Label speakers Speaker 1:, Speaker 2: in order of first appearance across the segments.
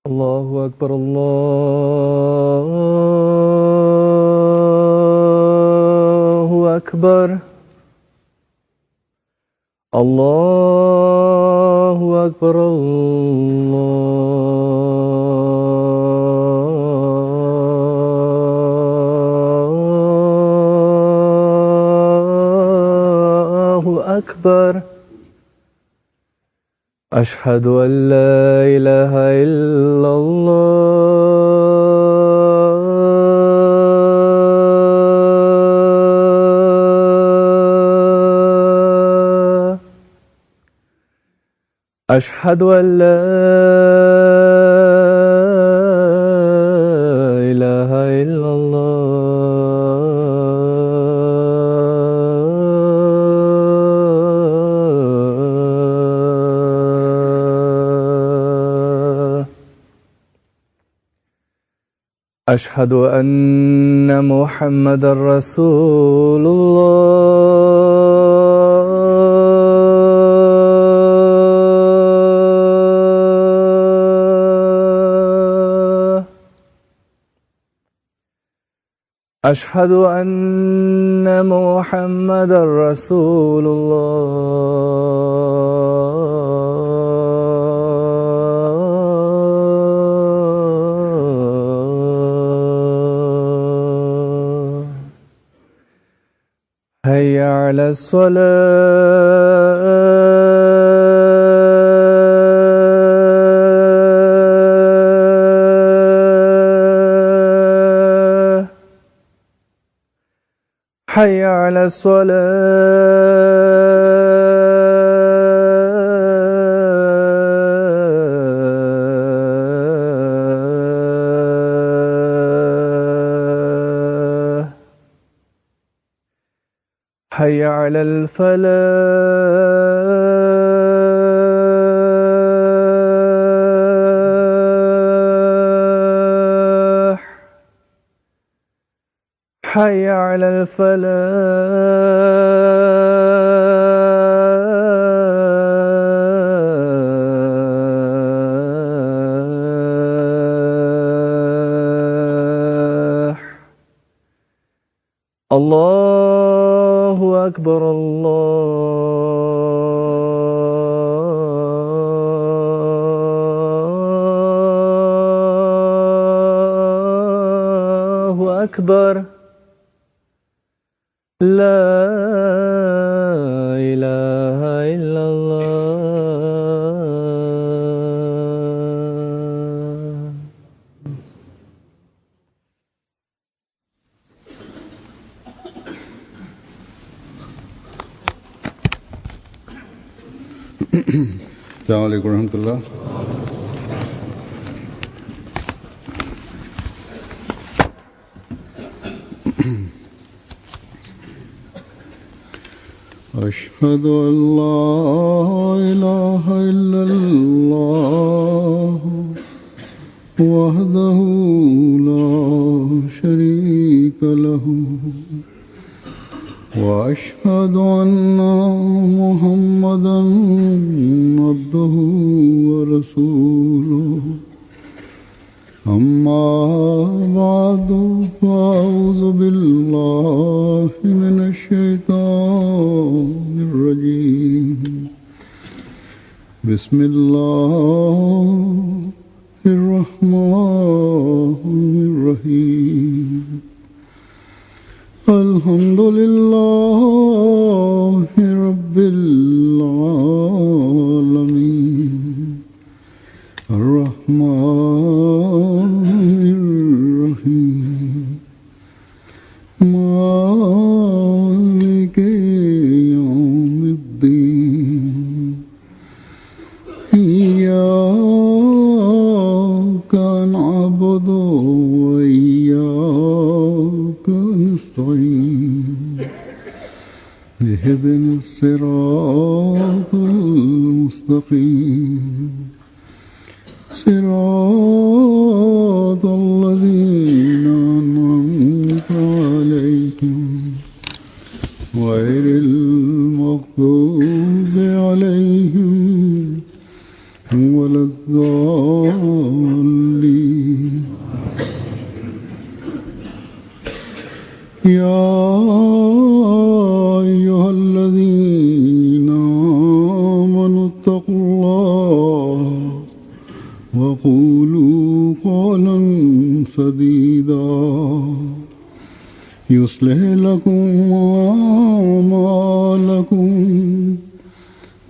Speaker 1: الله أكبر الله أكبر الله أكبر الله أكبر أشهد أن لا إله إلا الله أشهد أن لا إله إلا الله أشهد أن محمدا رسول الله أشهد أن محمدا رسول الله هيا على الصلاة حي على الصلاة حي على الفلاح حي على الفلاح الله أكبر الله أكبر لا إله إلا الله
Speaker 2: السلام عليكم ورحمة الله. أشهد أن لا إله إلا الله وحده لا شريك له وأشهد أن محمدا عبده ورسوله أما بعد فأعوذ بالله من الشيطان الرجيم بسم الله الرحمن الرحيم الحمد لله رب العالمين الرحمن الرحيم مالك يوم الدين إياك نعبد وإياك نستعين اهدنا الصراط المستقيم صراط الذين أنعمت عليهم غير المغضوب عليهم ولا الضالين الذين آمنوا اتقوا الله وقولوا قولا سديدا يصلح لكم أعمالكم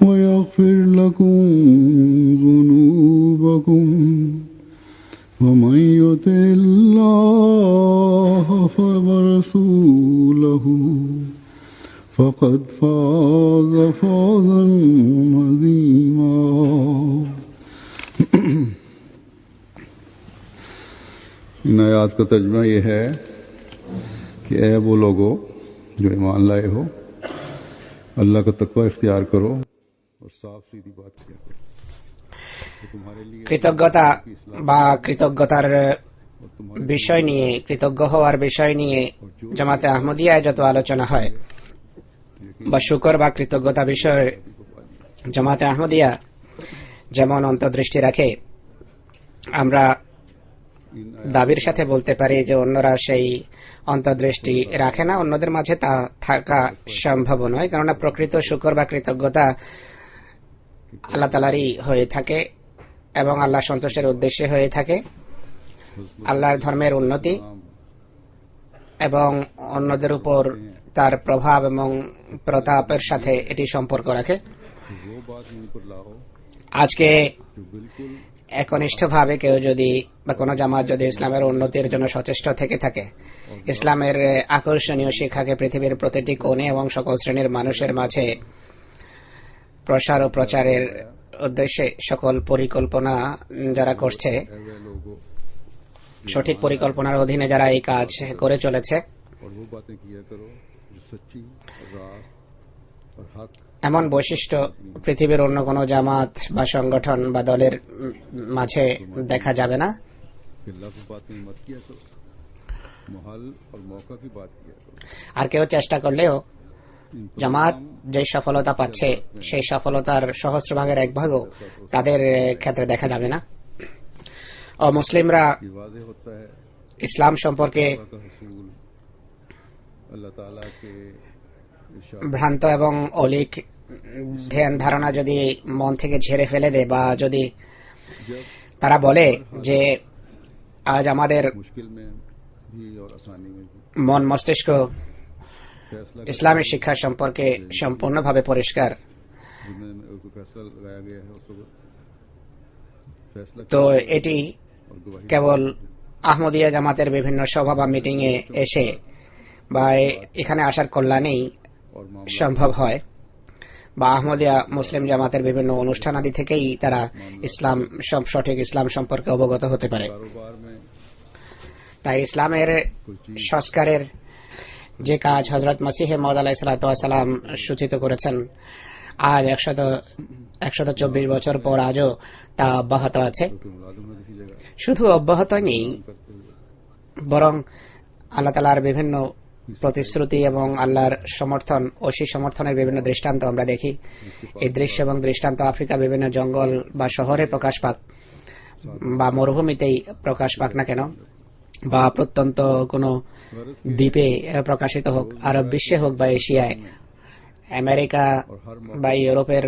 Speaker 2: ويغفر لكم ذنوبكم ومن يطع الله ورسوله فقد فاز فوزا عظيما इन आयात का तर्जुमा ये है कि ऐ वो लोगो जो ईमान लाए हो अल्लाह का तकवा इख्तियार करो और साफ सीधी बात किया करो तो तुम्हारे लिए
Speaker 3: কৃতজ্ঞতা বা কৃতজ্ঞতার বিষয় নিয়ে, কৃতজ্ঞ হওয়ার বিষয় নিয়ে জামাতে আহমদিয়ায় যত আলোচনা হয় বা শুকর বা কৃতজ্ঞতা বিষয়ে জামাতে আহমদিয়া যেমন অন্তর্দৃষ্টি রাখে, আমরা দাবির সাথে বলতে পারি যে অন্যরা সেই অন্তর্দৃষ্টি রাখে না, অন্যদের মাঝে তা থাকা সম্ভব নয়। কেননা প্রকৃত শুকর বা কৃতজ্ঞতা আল্লাহ তাআলারই হয়ে থাকে এবং আল্লাহ সন্তুষ্টের উদ্দেশ্যে হয়ে থাকে। আল্লাহর ধর্মের উন্নতি এবং অন্যদের উপর তার প্রভাব এবং প্রতাপের সাথে এটি সম্পর্ক রাখে।
Speaker 2: वो बात यूं पर लाओ
Speaker 3: আজকে
Speaker 2: जो बिल्कुल
Speaker 3: একনিষ্ঠভাবে কেউ যদি বা কোনো জামাত যদি ইসলামের উন্নতির জন্য সচেষ্ট থেকে থাকে, ইসলামের আকর্ষণীয় শিক্ষাকে পৃথিবীর প্রতিটি কোণে এবং সকল শ্রেণীর মানুষের মাঝে প্রসার ও প্রচারের উদ্দেশ্যে সকল পরিকল্পনা যারা করছে,
Speaker 2: ऐसे लोगों
Speaker 3: সঠিক পরিকল্পনার অধীনে যারা এই কাজ করে চলেছে,
Speaker 2: और वो बातें किया करो जो सच्ची और रास्त और हक
Speaker 3: এমন বৈশিষ্ট্য পৃথিবীর অন্য কোনো জামাত বা সংগঠন বা দলের মাঝে দেখা যাবে না।
Speaker 2: कि लफ्ज़ बातें मत किया करो, महल और मौका की बात किया करो।
Speaker 3: আর কেউ চেষ্টা করলেও জামাত যে সফলতা পাচ্ছে সেই সফলতার সহস্র ভাগের এক ভাগও তাদের ক্ষেত্রে দেখা যাবে না। অমুসলিমরা
Speaker 2: ये वाज़ेह होता है
Speaker 3: ইসলাম সম্পর্কে
Speaker 2: का रसूल अल्लाह ताला के इरशाद
Speaker 3: ভ্রান্ত এবং অলিক ধ্যান ধারণা যদি মন থেকে ঝেড়ে ফেলে দেয় বা যদি
Speaker 2: जब
Speaker 3: তারা বলে যে আজ আমাদের
Speaker 2: मुश्किल में भी और आसानी में भी
Speaker 3: মন মস্তিষ্ক
Speaker 2: फैसला
Speaker 3: ইসলামের শিক্ষা সম্পর্কে সম্পূর্ণভাবে পরিষ্কার,
Speaker 2: जिनमें कोई फैसला लगाया गया है उस वक्त फैसला
Speaker 3: তো এটি
Speaker 2: और गवाही
Speaker 3: কেবল আহমদিয়া জামাতের বিভিন্ন সভা বা মিটিং এ এসে বা এখানে আসার কল্যাণেই
Speaker 2: और मामला
Speaker 3: সম্ভব হয়, বা আহমদিয়া মুসলিম জামাতের বিভিন্ন অনুষ্ঠানাদি থেকেই তারা ইসলাম সঠিক ইসলাম সম্পর্কে অবগত হতে পারে।
Speaker 2: कारोबार में
Speaker 3: তাই ইসলামের সংস্কারের যে কাজ হযরত মসিহ মওদ আলাইহিস সালাম সূচিত করেছেন, আজ 124 বছর পর আজও তা অব্যাহত আছে।
Speaker 2: कोई मुलाजिम है किसी जगह
Speaker 3: শুধু অব্যাহত নেই,
Speaker 2: करते हुए
Speaker 3: বরং আল্লাহ তাআলার বিভিন্ন প্রতিশ্রুতি এবং আল্লাহর সমর্থন ও সেই সমর্থনের বিভিন্ন দৃষ্টান্ত আমরা দেখি। এই দৃশ্য এবং দৃষ্টান্ত আফ্রিকা বিভিন্ন জঙ্গল বা শহরে প্রকাশ পাক বা মরুভূমিতেই প্রকাশ পাক না কেন, বা প্রত্যন্ত কোনো দ্বীপে প্রকাশিত হোক, আরব বিশ্বে হোক বা এশিয়ায়, আমেরিকা বা ইউরোপের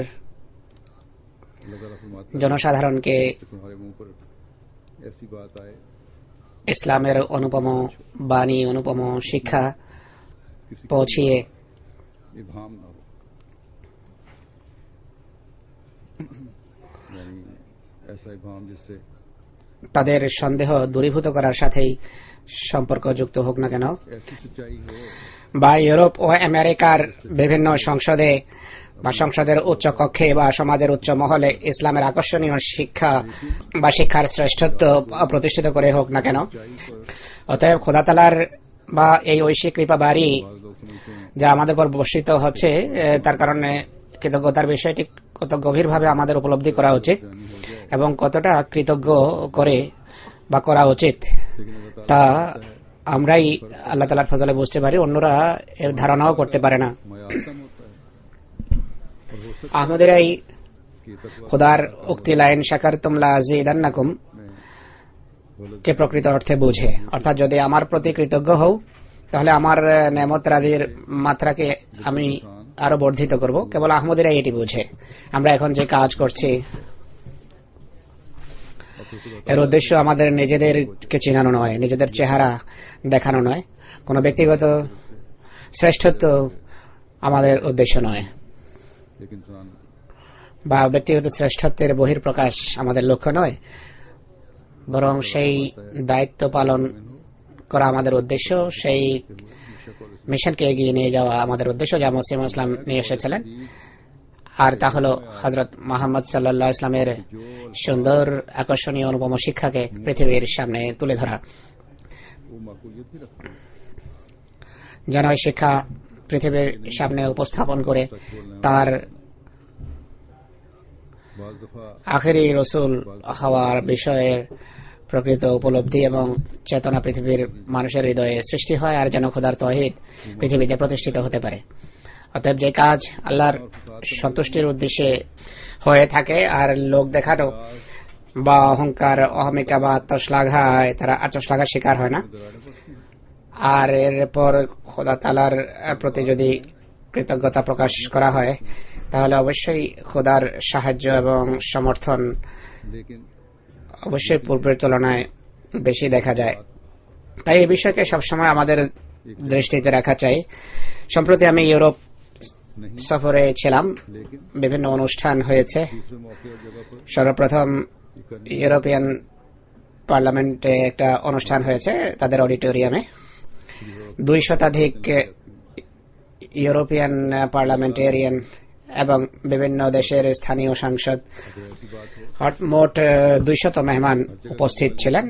Speaker 2: अल्लाह ताला फरमाता
Speaker 3: জনসাধারণকে
Speaker 2: है कि तुम्हारे मुंह पर ऐसी बात आए
Speaker 3: ইসলামের অনুপম বাণী, অনুপম শিক্ষা
Speaker 2: किसी को
Speaker 3: পৌঁছিয়ে
Speaker 2: इबाम ना हो, यानी ऐसा इबाम जिससे
Speaker 3: তাদের সন্দেহ দূরীভূত করার সাথেই সম্পর্ক যুক্ত হোক না কেন,
Speaker 2: ऐसी सच्चाई हो
Speaker 3: বা ইউরোপ ও আমেরিকার বিভিন্ন সংসদে বা সংসদের উচ্চ কক্ষে বা সমাজের উচ্চ মহলে ইসলামের আকর্ষণীয় শিক্ষা বা শিক্ষার শ্রেষ্ঠত্ব প্রতিষ্ঠিত করে হোক না কেন। অতএব খোদা তাআলার বা এই ঐশিক কৃপা বাড়ি
Speaker 2: लोग समझते हैं
Speaker 3: যা আমাদের উপর বর্ষিত হচ্ছে, তার কারণে কৃতজ্ঞতার বিষয়টি কত গভীরভাবে আমাদের উপলব্ধি করা উচিত এবং কতটা কৃতজ্ঞ করে বা করা উচিত তা আমরাই আল্লাহ তাআলার ফজলে বুঝতে পারি, অন্যরা এর ধারণাও করতে পারে না।
Speaker 2: मयातम होता है और हो सकता
Speaker 3: আহমদের এই
Speaker 2: है कि तकवा
Speaker 3: খোদার উক্তি লাইন শাকারতুম লাযিদান্নাকুম কে প্রকৃত অর্থে বুঝে, অর্থাৎ যদি আমার প্রতি কৃতজ্ঞ হও তাহলে আমার নেমত রাজির মাত্রাকে আমি আরো বর্ধিত করব। কেবল আহমদীরাই এটি বুঝে। আমরা এখন যে কাজ করছি এর উদ্দেশ্য আমাদের নিজেদেরকে চেনানো নয়, নিজেদের চেহারা দেখানো নয়, কোনো ব্যক্তিগত শ্রেষ্ঠত্ব আমাদের উদ্দেশ্য নয়,
Speaker 2: एक इंसान
Speaker 3: বা ব্যক্তিগত শ্রেষ্ঠত্বের বহিঃপ্রকাশ আমাদের লক্ষ্য নয়, বরং সেই দায়িত্ব পালন করা আমাদের উদ্দেশ্য, সেই মিশনকে এগিয়ে নিয়ে যাওয়া আমাদের উদ্দেশ্য, যা মুসলিম ইসলাম নিয়ে এসেছিলেন। আর তা হল হযরত মুহাম্মদ সাল্লাল্লাহু আলাইহি ওয়াসাল্লামের সুন্দর আকর্ষণীয় অনুপম শিক্ষাকে পৃথিবীর সামনে তুলে ধরা,
Speaker 2: वो माकूलियत भी रखते हैं।
Speaker 3: যেন এই শিক্ষা পৃথিবীর সামনে উপস্থাপন করে তার
Speaker 2: बाज़ दफा
Speaker 3: আখেরি রসুল হওয়ার বিষয়ের প্রকৃত উপলব্ধি এবং চেতনা পৃথিবীর মানুষের হৃদয়ে সৃষ্টি হয়, আর যেন খোদার তৌহিদ পৃথিবীতে প্রতিষ্ঠিত হতে পারে। অতএব যে কাজ আল্লাহর সন্তুষ্টির উদ্দেশ্যে হয়ে থাকে আর লোক দেখানো বা অহংকার, অহমিকা বা আত্মশ্লাঘায় তারা আত্মশ্লাঘার শিকার হয় না, আর এরপর খোদা তাআলার প্রতি যদি কৃতজ্ঞতা প্রকাশ করা হয়, তাহলে অবশ্যই খোদার সাহায্য এবং সমর্থন
Speaker 2: लेकिन
Speaker 3: অবশ্যই পূর্বের তুলনায় বেশি দেখা যায়। তাই এই বিষয়কে সবসময় আমাদের দৃষ্টিতে রাখা চাই। সম্প্রতি আমি ইউরোপ
Speaker 2: नहीं,
Speaker 3: সফরে ছিলাম,
Speaker 2: लेकिन
Speaker 3: বিভিন্ন অনুষ্ঠান হয়েছে।
Speaker 2: दूसरे मौके और जगह पर
Speaker 3: সর্বপ্রথম ইউরোপিয়ান পার্লামেন্টে একটা অনুষ্ঠান হয়েছে, তাদের অডিটোরিয়ামে 200 শতাধিক ইউরোপিয়ান পার্লামেন্টেরিয়ান এবং বিভিন্ন দেশের স্থানীয় সাংসদ,
Speaker 2: ऐसी बात हो
Speaker 3: মোট 200 মেহমান উপস্থিত ছিলেন।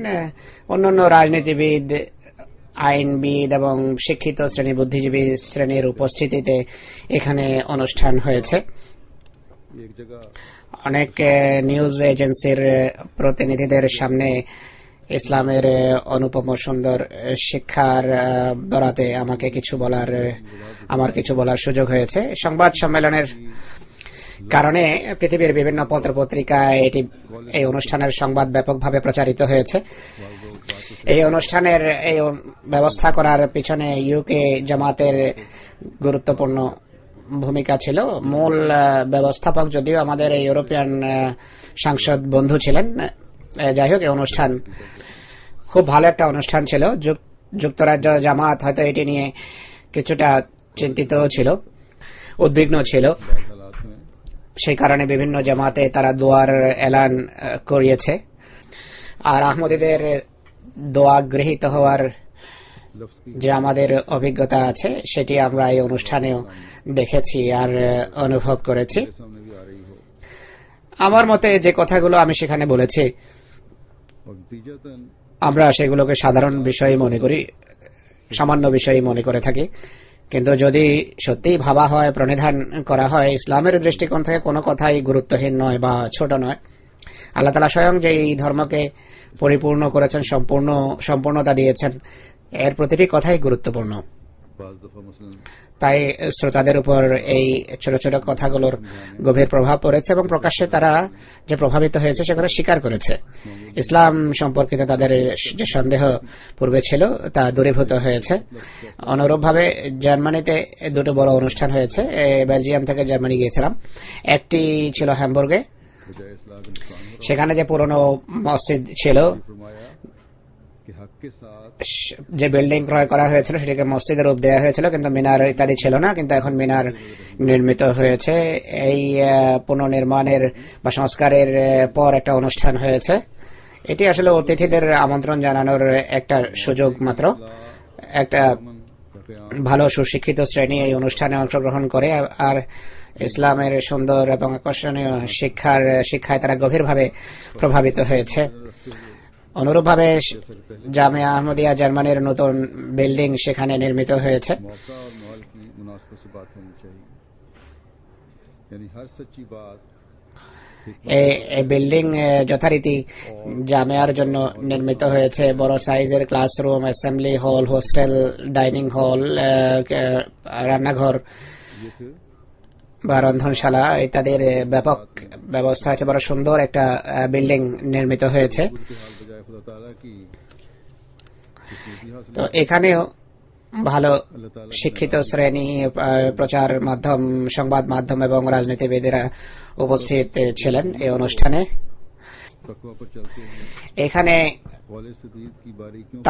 Speaker 3: অন্যান্য রাজনীতিবিদ, আইনবিদ এবং শিক্ষিত শ্রেণী, বুদ্ধিজীবী শ্রেণীর উপস্থিতিতে এখানে অনুষ্ঠান হয়েছে।
Speaker 2: एक जगह
Speaker 3: অনেক নিউজ এজেন্সির প্রতিনিধিদের সামনে ইসলামের অনুপম সুন্দর শিক্ষার বরাতে আমার কিছু বলার সুযোগ হয়েছে। সংবাদ সম্মেলনের কারণে পৃথিবীর বিভিন্ন পত্র পত্রিকায় এই অনুষ্ঠানের সংবাদ ব্যাপকভাবে প্রচারিত হয়েছে। এই অনুষ্ঠানের এই ব্যবস্থা করার পিছনে ইউকে জামাতের গুরুত্বপূর্ণ ভূমিকা ছিল। মূল ব্যবস্থাপক যদিও আমাদের এই ইউরোপিয়ান সাংসদ বন্ধু ছিলেন। যাই হোক, এই অনুষ্ঠান খুব ভালো একটা অনুষ্ঠান ছিল। যুক্তরাজ্য জামাত হয়তো এটি নিয়ে কিছুটা চিন্তিত ছিল, উদ্বিগ্ন ছিল।
Speaker 2: हालात में
Speaker 3: সেই কারণে বিভিন্ন জামাতে তারা দোয়ার এলান করিয়েছে। আর আহমদীদের দোয়া গৃহীত হওয়ার
Speaker 2: लफ्ज की
Speaker 3: যে আমাদের অভিজ্ঞতা আছে সেটি আমরা এই অনুষ্ঠানেও দেখেছি আর অনুভব করেছি।
Speaker 2: सामने भी आ रही हो
Speaker 3: আমার মতে যে কথাগুলো আমি সেখানে বলেছি,
Speaker 2: और नतीजतन
Speaker 3: আমরা সেগুলোকে সাধারণ বিষয় মনে করি, সামান্য বিষয় মনে করে থাকি। কিন্তু যদি সত্যিই ভাবা হয়, প্রণিধান করা হয়, ইসলামের দৃষ্টিকোণ থেকে কোনো কথাই গুরুত্বহীন নয় বা ছোট নয়। আল্লাহ তাআলা স্বয়ং যে এই ধর্মকে পরিপূর্ণ করেছেন, সম্পূর্ণতা দিয়েছেন, এর প্রতিটি কথাই গুরুত্বপূর্ণ।
Speaker 2: बाज़ दफा मसलन
Speaker 3: তাই শ্রোতাদের উপর এই ছোট ছোট কথাগুলোর গভীর প্রভাব পড়েছে এবং প্রকাশ্যে তারা যে প্রভাবিত হয়েছে সে কথা স্বীকার করেছে। ইসলাম সম্পর্কিত তাদের যে সন্দেহ পূর্বে ছিল তা দূরীভূত হয়েছে। অনুরূপভাবে জার্মানিতে দুটো বড় অনুষ্ঠান হয়েছে। বেলজিয়াম থেকে জার্মানি গিয়েছিলাম। একটি ছিল হ্যামবুর্গে।
Speaker 2: बजाय इस्लाह का नुकसान हो
Speaker 3: সেখানে যে পুরনো মসজিদ ছিল,
Speaker 2: रहा है। फरमाया कि हक के साथ
Speaker 3: যে বিল্ডিং ক্রয় করা হয়েছিল সেটিকে মসজিদের রূপ দেওয়া হয়েছিল, কিন্তু মিনার ইত্যাদি ছিল না। কিন্তু এখন মিনার নির্মিত হয়েছে। এই পুনর্নির্মাণের বা সংস্কারের পর একটা অনুষ্ঠান হয়েছে। এটি আসলে অতিথিদের আমন্ত্রণ জানানোর একটা সুযোগ মাত্র। একটা ভালো সুশিক্ষিত শ্রেণী এই অনুষ্ঠানে অংশগ্রহণ করে আর ইসলামের সুন্দর এবং আকর্ষণীয় শিক্ষায় তারা গভীরভাবে প্রভাবিত হয়েছে। অনুরূপভাবে জামিয়া আহমদিয়া জার্মানির নতুন বিল্ডিং সেখানে নির্মিত হয়েছে।
Speaker 2: मौका और माहौल की मुनासिबत से बात होनी चाहिए, यानी हर सच्ची बात
Speaker 3: এই বিল্ডিং যথারীতি জামিয়ার জন্য নির্মিত হয়েছে। বড় সাইজের ক্লাসরুম, অ্যাসেম্বলি হল, হোস্টেল, ডাইনিং হল, রান্নাঘর
Speaker 2: ये फिर
Speaker 3: বা রন্ধনশালা ইত্যাদির ব্যাপক ব্যবস্থা আছে। বড় সুন্দর একটা বিল্ডিং নির্মিত হয়েছে।
Speaker 2: के हाल बजाय खुदा ताला की खूबसूरती हासिल
Speaker 3: তো এখানেও ভালো শিক্ষিত শ্রেণী, প্রচার মাধ্যম, সংবাদ মাধ্যম এবং রাজনীতিবিদেরা উপস্থিত ছিলেন এই অনুষ্ঠানে।
Speaker 2: तकवा पर चलते हैं
Speaker 3: এখানে
Speaker 2: कॉलेज सदीद की बारीकियों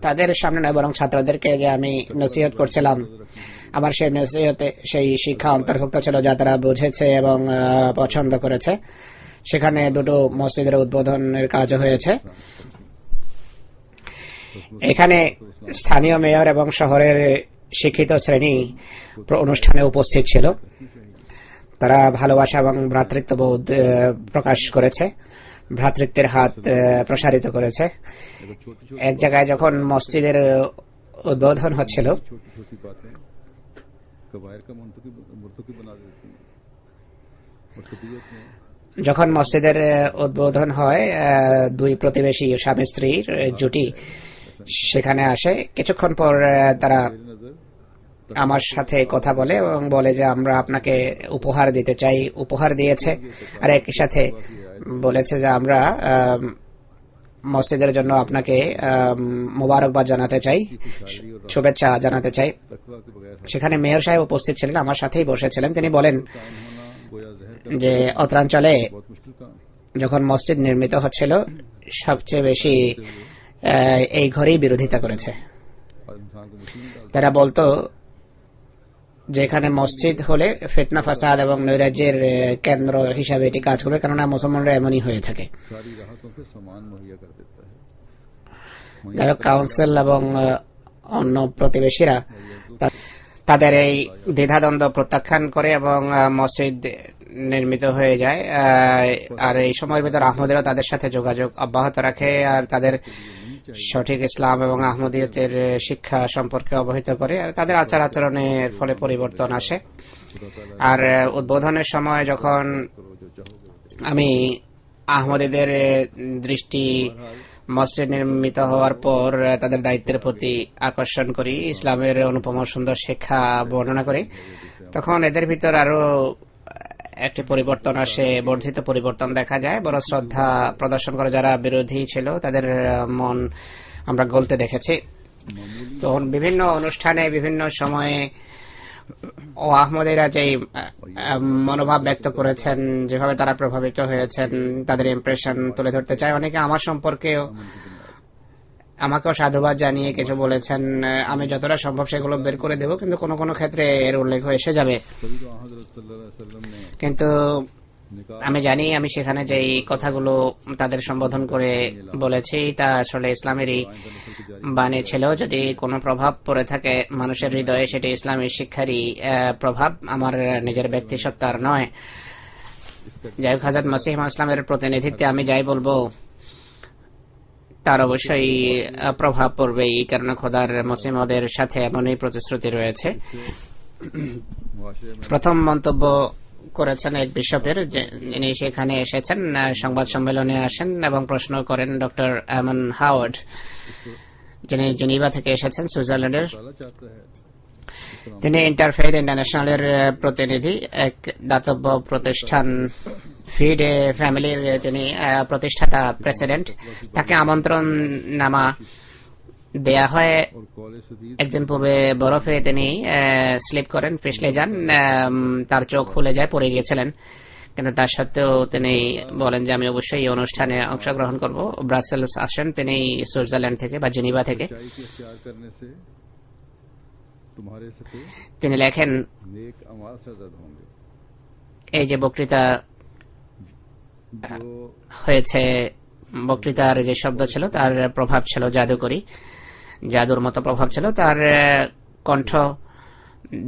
Speaker 3: তাদের সামনে নয়, বরং ছাত্রদেরকে যে আমি নসিহত করছিলাম, আমার সেই নসিহতে সেই শিক্ষা অন্তর্ভুক্ত ছিল যা তারা বুঝেছে এবং পছন্দ করেছে। সেখানে দুটো মসজিদের উদ্বোধনের কাজও হয়েছে। এখানে স্থানীয় মেয়র এবং শহরের শিক্ষিত শ্রেণী অনুষ্ঠানে উপস্থিত ছিল। তারা ভালোবাসা এবং ভ্রাতৃত্ববোধ প্রকাশ করেছে, ভ্রাতৃত্বের হাত প্রসারিত করেছে। এক জায়গায় যখন মসজিদের উদ্বোধন হচ্ছিল,
Speaker 2: छोटी छोटी बातें कबायर का मुर्तकिब बना देती हैं और तबीयत में
Speaker 3: যখন মসজিদের উদ্বোধন হয়, দুই প্রতিবেশী স্বামী স্ত্রীর জুটি সেখানে আসে। কিছুক্ষণ পর তারা
Speaker 2: नजर
Speaker 3: আমার সাথে কথা বলে এবং বলে যে আমরা আপনাকে উপহার দিতে চাই। উপহার দিয়েছে আর একই সাথে বলেছে যে আমরা মসজিদের জন্য আপনাকে মোবারকবাদ জানাতে চাই, শুভেচ্ছা জানাতে চাই।
Speaker 2: तकवा के बगैर
Speaker 3: সেখানে মেয়র সাহেব উপস্থিত ছিলেন, আমার সাথেই বসেছিলেন। তিনি বলেন
Speaker 2: काम होना गोया जहर का
Speaker 3: যে অত্রাঞ্চলে
Speaker 2: बहुत मुश्किल काम
Speaker 3: যখন মসজিদ নির্মিত হচ্ছিল, সবচেয়ে বেশি এই ঘরেই বিরোধিতা করেছে।
Speaker 2: और इंसान को मुश्किल में डाल
Speaker 3: তারা বলতো যে এখানে মসজিদ হলে ফিতনা ফাসাদ এবং নৈরাজ্যের কেন্দ্র হিসাবে এটি কাজ করবে, কেননা মুসলমানরা এমনই হয়ে থাকে।
Speaker 2: सारी राहतों के सामान मुहैया कर देता है
Speaker 3: যাই হোক, কাউন্সিল এবং অন্য প্রতিবেশীরা তাদের এই দ্বিধাদ্বন্দ্ব প্রত্যাখ্যান করে এবং মসজিদ নির্মিত হয়ে যায়। আর এই সময়ের ভিতর আহমদীরা তাদের সাথে যোগাযোগ অব্যাহত রাখে আর তাদের সঠিক ইসলাম এবং আহমদীয়তের শিক্ষা সম্পর্কে অবহিত করে। আর তাদের আচার আচরণের ফলে পরিবর্তন আসে। আর উদ্বোধনের সময় যখন আমি আহমদীদের দৃষ্টি মসজিদ নির্মিত হওয়ার পর তাদের দায়িত্বের প্রতি আকর্ষণ করি, ইসলামের অনুপম সুন্দর শিক্ষা বর্ণনা করি, তখন এদের ভিতর আরো একটি পরিবর্তন আসে, বর্ধিত পরিবর্তন দেখা যায়। বড় শ্রদ্ধা প্রদর্শন করে যারা বিরোধী ছিল তাদের মন আমরা গলতে দেখেছি। তখন বিভিন্ন অনুষ্ঠানে বিভিন্ন সময়ে ও আহমদীরা যে মনোভাব ব্যক্ত করেছেন, যেভাবে তারা প্রভাবিত হয়েছেন, তাদের ইমপ্রেশন তুলে ধরতে চায়। অনেকে আমার সম্পর্কেও আমাকেও সাধুবাদ জানিয়ে কিছু বলেছেন। আমি যতটা সম্ভব সেগুলো বের করে দেব, কিন্তু কোনো কোনো ক্ষেত্রে এর উল্লেখ এসে যাবে।
Speaker 2: तभी तो हजरत सल्लल्लाहु अलैहि वसल्लम ने
Speaker 3: কিন্তু
Speaker 2: निकाह
Speaker 3: আমি জানি আমি সেখানে যেই কথাগুলো তাদের সম্বোধন করে বলেছি তা আসলে ইসলামেরই বাণী ছিল। যদি কোনো প্রভাব পড়ে থাকে মানুষের হৃদয়ে, সেটি ইসলামী শিক্ষারই প্রভাব, আমার নিজের ব্যক্তি সত্তার নয়। যাই হোক, হযরত মসিহ ইসলামের প্রতিনিধিত্বে আমি যাই বলবো তার অবশ্যই প্রভাব পড়বেই, কারণ খোদার মসিহদের সাথে এমনই প্রতিশ্রুতি রয়েছে।
Speaker 2: मुआशरे में
Speaker 3: প্রথম মন্তব্য করেছেন এক বিশপের, যিনি সেখানে এসেছেন, সংবাদ সম্মেলনে আসেন এবং প্রশ্ন করেন ডক্টর অ্যামন হাওয়ার্ড, যিনি জেনিভা থেকে এসেছেন, সুইজারল্যান্ডের।
Speaker 2: ताला चाहता है
Speaker 3: তিনি ইন্টারফেইথ ইন্টারন্যাশনালের প্রতিনিধি, এক দাতব্য প্রতিষ্ঠান ফিড ফ্যামিলির তিনি প্রতিষ্ঠাতা প্রেসিডেন্ট। তাকে আমন্ত্রণ নামা দেয়া হয়।
Speaker 2: और कॉलेज सदीद
Speaker 3: একদিন পূর্বে বরফে তিনি স্লিপ করেন, পিছলে যান, তার চোখ খুলে যায়, পড়ে গিয়েছিলেন। কিন্তু তার সত্ত্বেও তিনি বলেন যে আমি অবশ্যই এই অনুষ্ঠানে অংশগ্রহণ করব। ব্রাসেলস আসেন তিনি সুইজারল্যান্ড থেকে বা জেনিভা থেকে।
Speaker 2: सच्चाई के इख्तियार करने से तुम्हारे सके
Speaker 3: তিনি লেখেন
Speaker 2: नेक अमाल सरजद होंगे
Speaker 3: এই যে বক্তৃতা
Speaker 2: जो
Speaker 3: হয়েছে, বক্তৃতার যে শব্দ ছিল তার প্রভাব ছিল জাদুকরী, জাদুর মতো প্রভাব ছিল। তার কণ্ঠ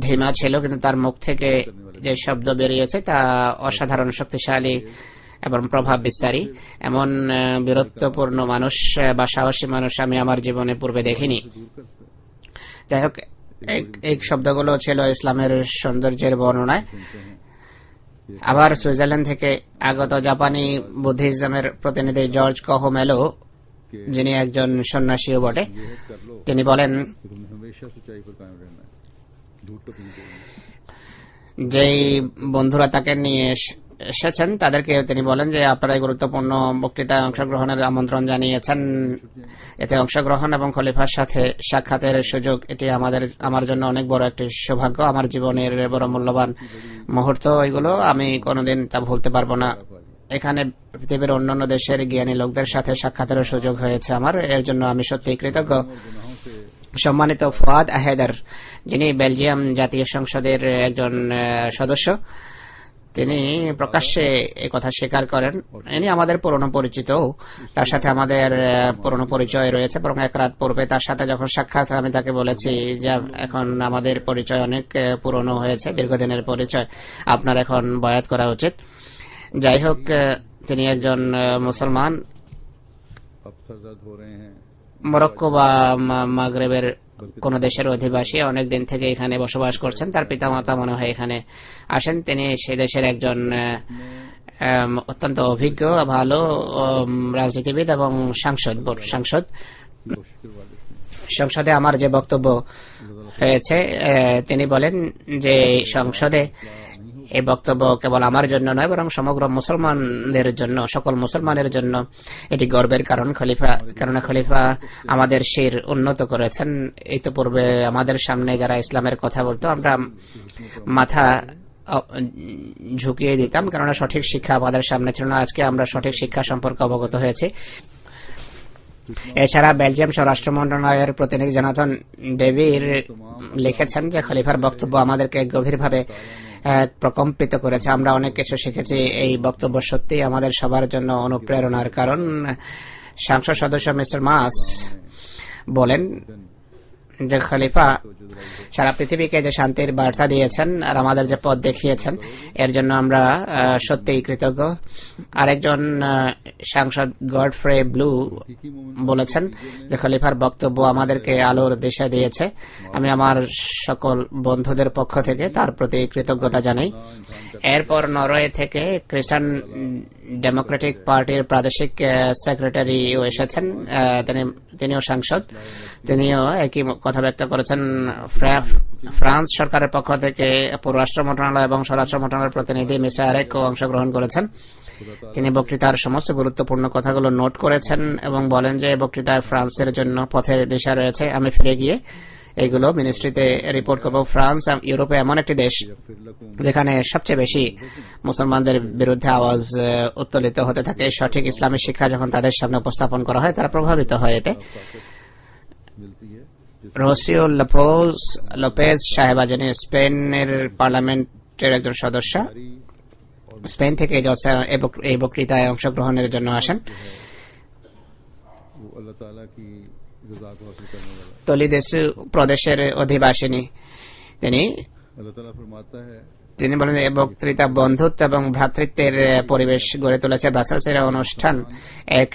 Speaker 3: ধিমা ছিল, কিন্তু তার মুখ থেকে যে শব্দ বেরিয়েছে তা অসাধারণ শক্তিশালী এবং প্রভাব বিস্তারী। এমন বীরত্বপূর্ণ মানুষ বা সাহসী মানুষ আমি আমার জীবনে পূর্বে দেখিনি। যাই হোক, এই শব্দগুলো ছিল ইসলামের সৌন্দর্যের বর্ণনায়। আবার সুইজারল্যান্ড থেকে আগত জাপানি বুদ্ধিজমের প্রতিনিধি জর্জ কহমেলো, যিনি একজন সন্ন্যাসীও বটে,
Speaker 2: नियत कर लो
Speaker 3: তিনি বলেন
Speaker 2: कि तुम्हें हमेशा सच्चाई पर कायम रहना है झूठ पर नहीं बोलना
Speaker 3: যেই বন্ধুরা তাকে নিয়ে এসেছেন তাদেরকে তিনি বলেন যে আপনারা এই গুরুত্বপূর্ণ বক্তৃতায় অংশগ্রহণের আমন্ত্রণ জানিয়েছেন। এতে অংশগ্রহণ এবং খলিফার সাথে সাক্ষাতের সুযোগ, এটি আমার জন্য অনেক বড় একটি সৌভাগ্য, আমার জীবনের বড় মূল্যবান মুহূর্ত। এগুলো আমি কোনোদিন তা ভুলতে পারবো না। এখানে পৃথিবীর অন্যান্য দেশের জ্ঞানী লোকদের সাথে সাক্ষাতের সুযোগ হয়েছে আমার, এর জন্য আমি সত্যিই কৃতজ্ঞ। সম্মানিত ফুয়াদ আহেদার, যিনি বেলজিয়াম জাতীয় সংসদের একজন সদস্য, তিনি প্রকাশ্যে এই কথা স্বীকার করেন। ইনি আমাদের পুরনো পরিচিত, তার সাথে আমাদের পুরনো পরিচয় রয়েছে। বরং এক রাত পূর্বে তার সাথে যখন সাক্ষাৎ, আমি তাকে বলেছি যে এখন আমাদের পরিচয় অনেক পুরনো হয়েছে, দীর্ঘদিনের পরিচয়, আপনার এখন বয়াত করা উচিত। যাই হোক, তিনি একজন মুসলমান, মরক্কো বা মাগরেবের কোন দেশের অধিবাসী, অনেক দিন থেকে এখানে বসবাস করছেন। তার পিতামাতা মনে হয় এখানে আসেন। তিনি সেই দেশের একজন অত্যন্ত অভিজ্ঞ, ভালো রাজনীতিবিদ এবং সাংসদ। সংসদে আমার যে বক্তব্য হয়েছে, তিনি বলেন যে সংসদে এই বক্তব্য কেবল আমার জন্য নয়, বরং সমগ্র মুসলমানদের জন্য, সকল মুসলমানের জন্য এটি গর্বের কারণ। কেননা খলিফা আমাদের শির উন্নত করেছেন। ইতিপূর্বে আমাদের সামনে যারা ইসলামের কথা বলতো, আমরা মাথা ঝুঁকিয়ে দিতাম, কেননা সঠিক শিক্ষা আমাদের সামনে ছিল না। আজকে আমরা সঠিক শিক্ষা সম্পর্কে অবগত হয়েছি। এছাড়া বেলজিয়াম স্বরাষ্ট্র মন্ত্রণালয়ের প্রতিনিধি জনাথন ডেভির লিখেছেন যে খলিফার বক্তব্য আমাদেরকে গভীরভাবে প্রকম্পিত করেছে। আমরা অনেক কিছু শিখেছি। এই বক্তব্য সত্যি আমাদের সবার জন্য অনুপ্রেরণার কারণ। সংসদ সদস্য মিস্টার মাস বলেন যে খলিফা সারা পৃথিবীকে যে শান্তির বার্তা দিয়েছেন আর আমাদের যে পথ দেখিয়েছেন, এর জন্য আমরা সত্যিই কৃতজ্ঞ। আরেকজন সাংসদ গডফ্রে ব্লু বলেছেন যে খলিফার বক্তব্য আমাদেরকে আলোর দিশা দিয়েছে। আমি আমার সকল বন্ধুদের পক্ষ থেকে তার প্রতি কৃতজ্ঞতা জানাই। এরপর নরওয়ে থেকে খ্রিস্টান ডেমোক্রেটিক পার্টির প্রাদেশিক সেক্রেটারিও এসেছেন। তিনিও সাংসদ, তিনিও একই কথা ব্যক্ত করেছেন। ফ্রান্স সরকারের পক্ষ থেকে পররাষ্ট্র মন্ত্রণালয় এবং স্বরাষ্ট্র মন্ত্রণালয়ের প্রতিনিধি মিস্টার আরেকও অংশগ্রহণ করেছেন। তিনি বক্তৃতার সমস্ত গুরুত্বপূর্ণ কথাগুলো নোট করেছেন এবং বলেন যে বক্তৃতায় ফ্রান্সের জন্য পথের দিশা রয়েছে। আমি ফিরে গিয়ে এগুলো মিনিস্ট্রিতে রিপোর্ট করব। ফ্রান্স ইউরোপে এমন একটি দেশ যেখানে সবচেয়ে বেশি মুসলমানদের বিরুদ্ধে আওয়াজ উত্তোলিত হতে থাকে। সঠিক ইসলামী শিক্ষা যখন তাদের সামনে উপস্থাপন করা হয়, তারা প্রভাবিত হয় এতে। রোসিও লোপেজ সাহেবা, যিনি স্পেনের পার্লামেন্টের একজন সদস্য, স্পেন থেকে এই বক্তৃতায় অংশগ্রহণের জন্য আসেন। তলিদেশু প্রদেশের অধিবাসিনী তিনি বলেন এই বক্তৃতা বন্ধুত্ব এবং ভ্রাতৃত্বের পরিবেশ গড়ে তুলেছে। ব্রাসেলসের অনুষ্ঠান এক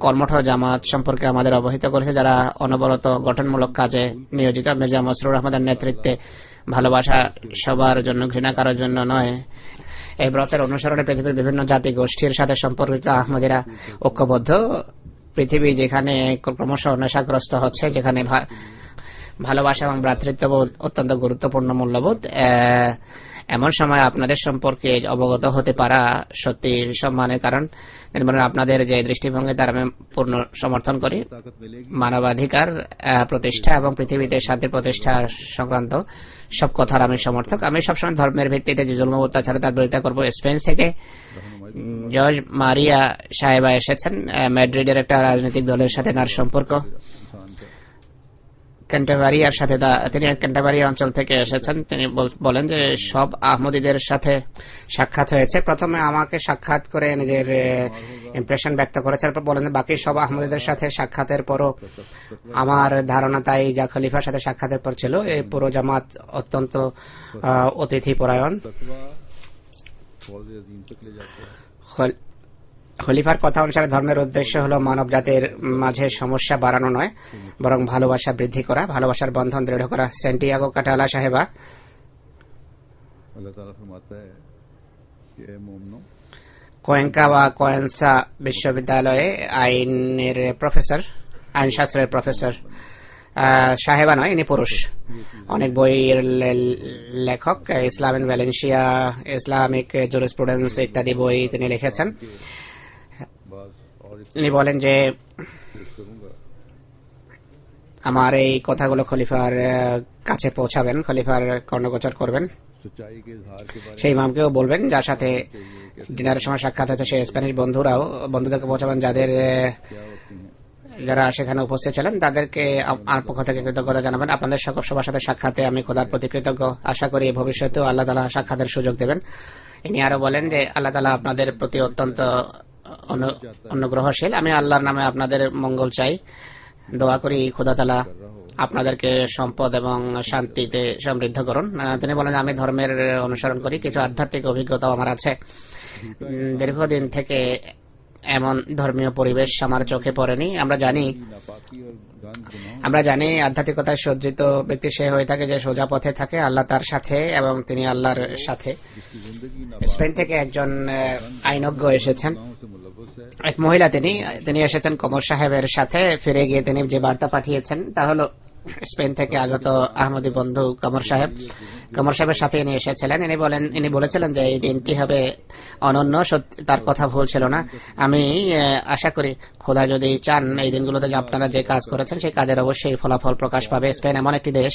Speaker 3: কর্মঠ জামাত সম্পর্কে আমাদের অবহিত করেছে, যারা অনবরত গঠনমূলক কাজে নিয়োজিত। মির্জা মসরুর আহমদের নেতৃত্বে ভালোবাসা সবার জন্য, ঘৃণা কারোর জন্য নয়। এই ব্রতের অনুসরণে পৃথিবীর বিভিন্ন জাতি গোষ্ঠীর সাথে সম্পর্কিত আহমদীরা ঐক্যবদ্ধ। পৃথিবী যেখানে ক্রমশ নেশাগ্রস্ত হচ্ছে, যেখানে ভালোবাসা এবং ভ্রাতৃত্ববোধ অত্যন্ত গুরুত্বপূর্ণ মূল্যবোধ, এমন সময় আপনাদের সম্পর্কে অবগত হতে পারা সত্যি সম্মানের কারণ। আপনাদের যে দৃষ্টিভঙ্গি তার আমি পূর্ণ সমর্থন করি। মানবাধিকার প্রতিষ্ঠা এবং পৃথিবীতে শান্তি প্রতিষ্ঠা সংক্রান্ত সব কথার আমি সমর্থক। আমি সবসময় ধর্মের ভিত্তিতে যে জুলুম অত্যাচার তার বিরোধিতা করবো। স্পেন থেকে জর্জ মারিয়া সাহেবা এসেছেন। ম্যাড্রিডের একটা রাজনৈতিক দলের সাথে তার সম্পর্ক। ক্যান্টারবারিয়ার সাথে তিনি ক্যান্টারবারিয়া অঞ্চল থেকে এসেছেন। তিনি বলেন যে সব আহমদীদের সাথে সাক্ষাৎ হয়েছে। প্রথমে আমাকে সাক্ষাৎ করে নিজের ইমপ্রেশন ব্যক্ত করেছে, তারপর বলেন বাকি সব আহমদীদের সাথে সাক্ষাতের পরও আমার ধারণা তাই যা খলিফার সাথে সাক্ষাতের পর ছিল। এই পুরো জামাত অত্যন্ত অতিথি পরায়ণ। খলিফার কথা অনুসারে ধর্মের উদ্দেশ্য হলো মানব জাতির মাঝে সমস্যা বাড়ানো নয়, বরং ভালোবাসা বৃদ্ধি করা, ভালোবাসার বন্ধন দৃঢ় করা। সেন্টিয়াগো কাটালা সাহেবা কোয়েঙ্কা বা কোয়েন্সা বিশ্ববিদ্যালয়ে আইনশাস্ত্রের প্রফেসর। সাহেবা নয়, ইনি পুরুষ। অনেক বইয়ের লেখক, ইসলাম ইন ভ্যালেন্সিয়া, ইসলামিক জুরিসপ্রুডেন্স ইত্যাদি বই তিনি লিখেছেন।
Speaker 2: बस और
Speaker 3: তিনি বলেন যে
Speaker 2: पेश करूंगा।
Speaker 3: আমার এই কথাগুলো খলিফার কাছে পৌঁছাবেন, খলিফার কর্ণগোচর করবেন।
Speaker 2: सच्चाई के इजहार के बारे
Speaker 3: সেই ইমামকেও বলবেন যার সাথে ডিনারের সময় সাক্ষাৎ হয়েছে, সেই স্প্যানিশ বন্ধুদেরকে পৌঁছাবেন যারা সেখানে উপস্থিত ছিলেন, তাদেরকে আমার পক্ষ থেকে কৃতজ্ঞতা জানাবেন। আপনাদের সবার সাথে সাক্ষাতে আমি খোদার প্রতি কৃতজ্ঞ। আশা করি ভবিষ্যতেও আল্লাহ তাআলা সাক্ষাতের সুযোগ দেবেন। ইনি আরো বলেন যে আল্লাহ তাআলা আপনাদের প্রতি অত্যন্ত অনুগ্রহশীল। আমি আল্লাহর নামে আপনাদের মঙ্গল চাই, দোয়া করি খোদা তাআলা আপনাদেরকে সম্পদ এবং শান্তিতে সমৃদ্ধ করুন। তিনি বলেন আমি ধর্মের অনুসরণ করি, কিছু আধ্যাত্মিক অভিজ্ঞতাও আমার আছে। দীর্ঘদিন থেকে এমন ধর্মীয় পরিবেশ আমার চোখে পড়েনি। আমরা জানি আধ্যাত্মিকতায় সজ্জিত ব্যক্তি সে হয়ে থাকে যে সোজা পথে থাকে, আল্লাহ তার সাথে এবং তিনি আল্লাহর সাথে। স্পেন থেকে একজন আইনজ্ঞ এসেছেন, এক মহিলা, তিনি এসেছেন কমর সাহেবের সাথে। ফিরে গিয়ে তিনি যে বার্তা পাঠিয়েছেন তা হলো স্পেন থেকে আগত আহমদী বন্ধু কমর সাহেবের সাথে ইনি এসেছিলেন। ইনি বলেছিলেন যে এই দিনটি হবে অনন্য, সত্যি তার কথা ভুল ছিল না। আমি আশা করি খোদা যদি চান এই দিনগুলোতে যে আপনারা যে কাজ করেছেন সেই কাজের অবশ্যই ফলাফল প্রকাশ পাবে। স্পেন এমন একটি দেশ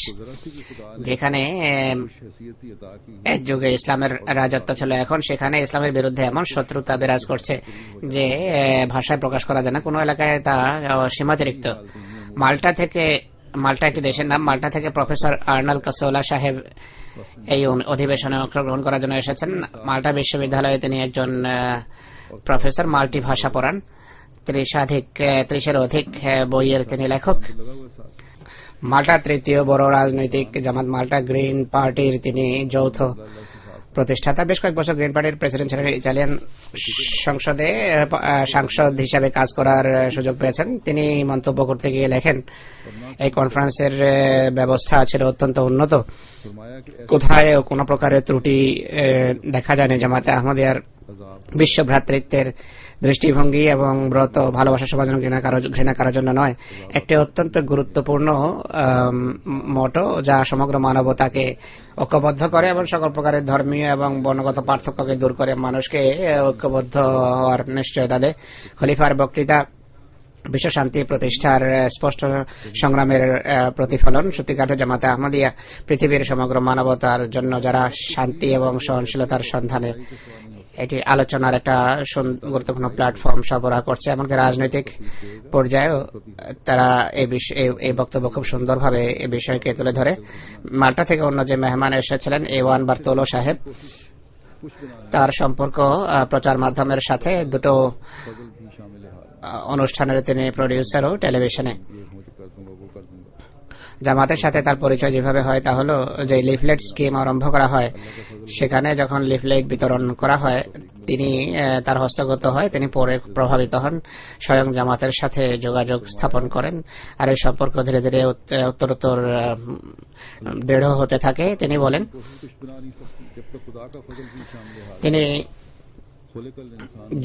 Speaker 3: যেখানে এক যুগে ইসলামের রাজত্ব ছিল, এখন সেখানে ইসলামের বিরুদ্ধে এমন শত্রুতা বিরাজ করছে যে ভাষায় প্রকাশ করা যায় না। কোনো এলাকায় তা সীমাতিরিক্ত। মাল্টা একটি দেশের নাম। মাল্টা থেকে প্রফেসর আর্নাল কাসোলা সাহেব এই অধিবেশনে অংশগ্রহণ করার জন্য এসেছেন। মাল্টা বিশ্ববিদ্যালয়ে তিনি একজন প্রফেসর, মাল্টি ভাষা পড়ান। 30-এর অধিক বইয়ের তিনি লেখক। মাল্টার তৃতীয় বড় রাজনৈতিক জামাত মাল্টা গ্রিন পার্টির তিনি যৌথ প্রতিষ্ঠাতা। বেশ কয়েক বছর গ্রিন পার্টির প্রেসিডেন্ট ছিলেন। ইতালিয়ান সংসদে সাংসদ হিসাবে কাজ করার সুযোগ পেয়েছেন। তিনি মন্তব্য করতে গিয়ে লেখেন এই কনফারেন্সের ব্যবস্থা ছিল অত্যন্ত উন্নত, কোথায় কোনো প্রকারের ত্রুটি দেখা যায়নি। জামাতে আহমদিয়ার বিশ্ব ভ্রাতৃত্বের দৃষ্টিভঙ্গি এবং ব্রত ভালোবাসা সমাজ ঘৃণা করার জন্য নয়, একটি অত্যন্ত গুরুত্বপূর্ণ মোটো যা সমগ্র মানবতাকে ঐক্যবদ্ধ করে এবং সকল প্রকারের ধর্মীয় এবং বর্ণগত পার্থক্যকে দূর করে মানুষকে ঐক্যবদ্ধ হওয়ার নিশ্চয়তা দেয়। খলিফার বক্তৃতা বিশ্ব শান্তি প্রতিষ্ঠার স্পষ্ট সংগ্রামের প্রতিফলন। সত্যিকার জামাতে আহমদিয়া পৃথিবীর সমগ্র মানবতার জন্য যারা শান্তি এবং সহনশীলতার সন্ধানে এটি আলোচনার একটা গুরুত্বপূর্ণ প্ল্যাটফর্ম সরবরাহ করছে। এমনকি রাজনৈতিক পর্যায়েও তারা এই বক্তব্য খুব সুন্দরভাবে এই বিষয়কে তুলে ধরে। মাল্টা থেকে অন্য যে মেহমান এসেছিলেন এওয়ান বার্তোলো সাহেব, তার সম্পর্ক প্রচার মাধ্যমের সাথে দুটো অনুষ্ঠানের তিনি প্রডিউসারও টেলিভিশনে। জামাতের সাথে তার পরিচয় যেভাবে হয় তা হলো যে লিফলেট স্কিম আরম্ভ করা হয়, সেখানে যখন লিফলেট বিতরণ করা হয় তিনি তার হস্তগত হয়, তিনি পরে প্রভাবিত হন, স্বয়ং জামাতের সাথে যোগাযোগ স্থাপন করেন, আর এই সম্পর্ক ধীরে ধীরে উত্তরোত্তর দৃঢ় হতে থাকে। তিনি বলেন তিনি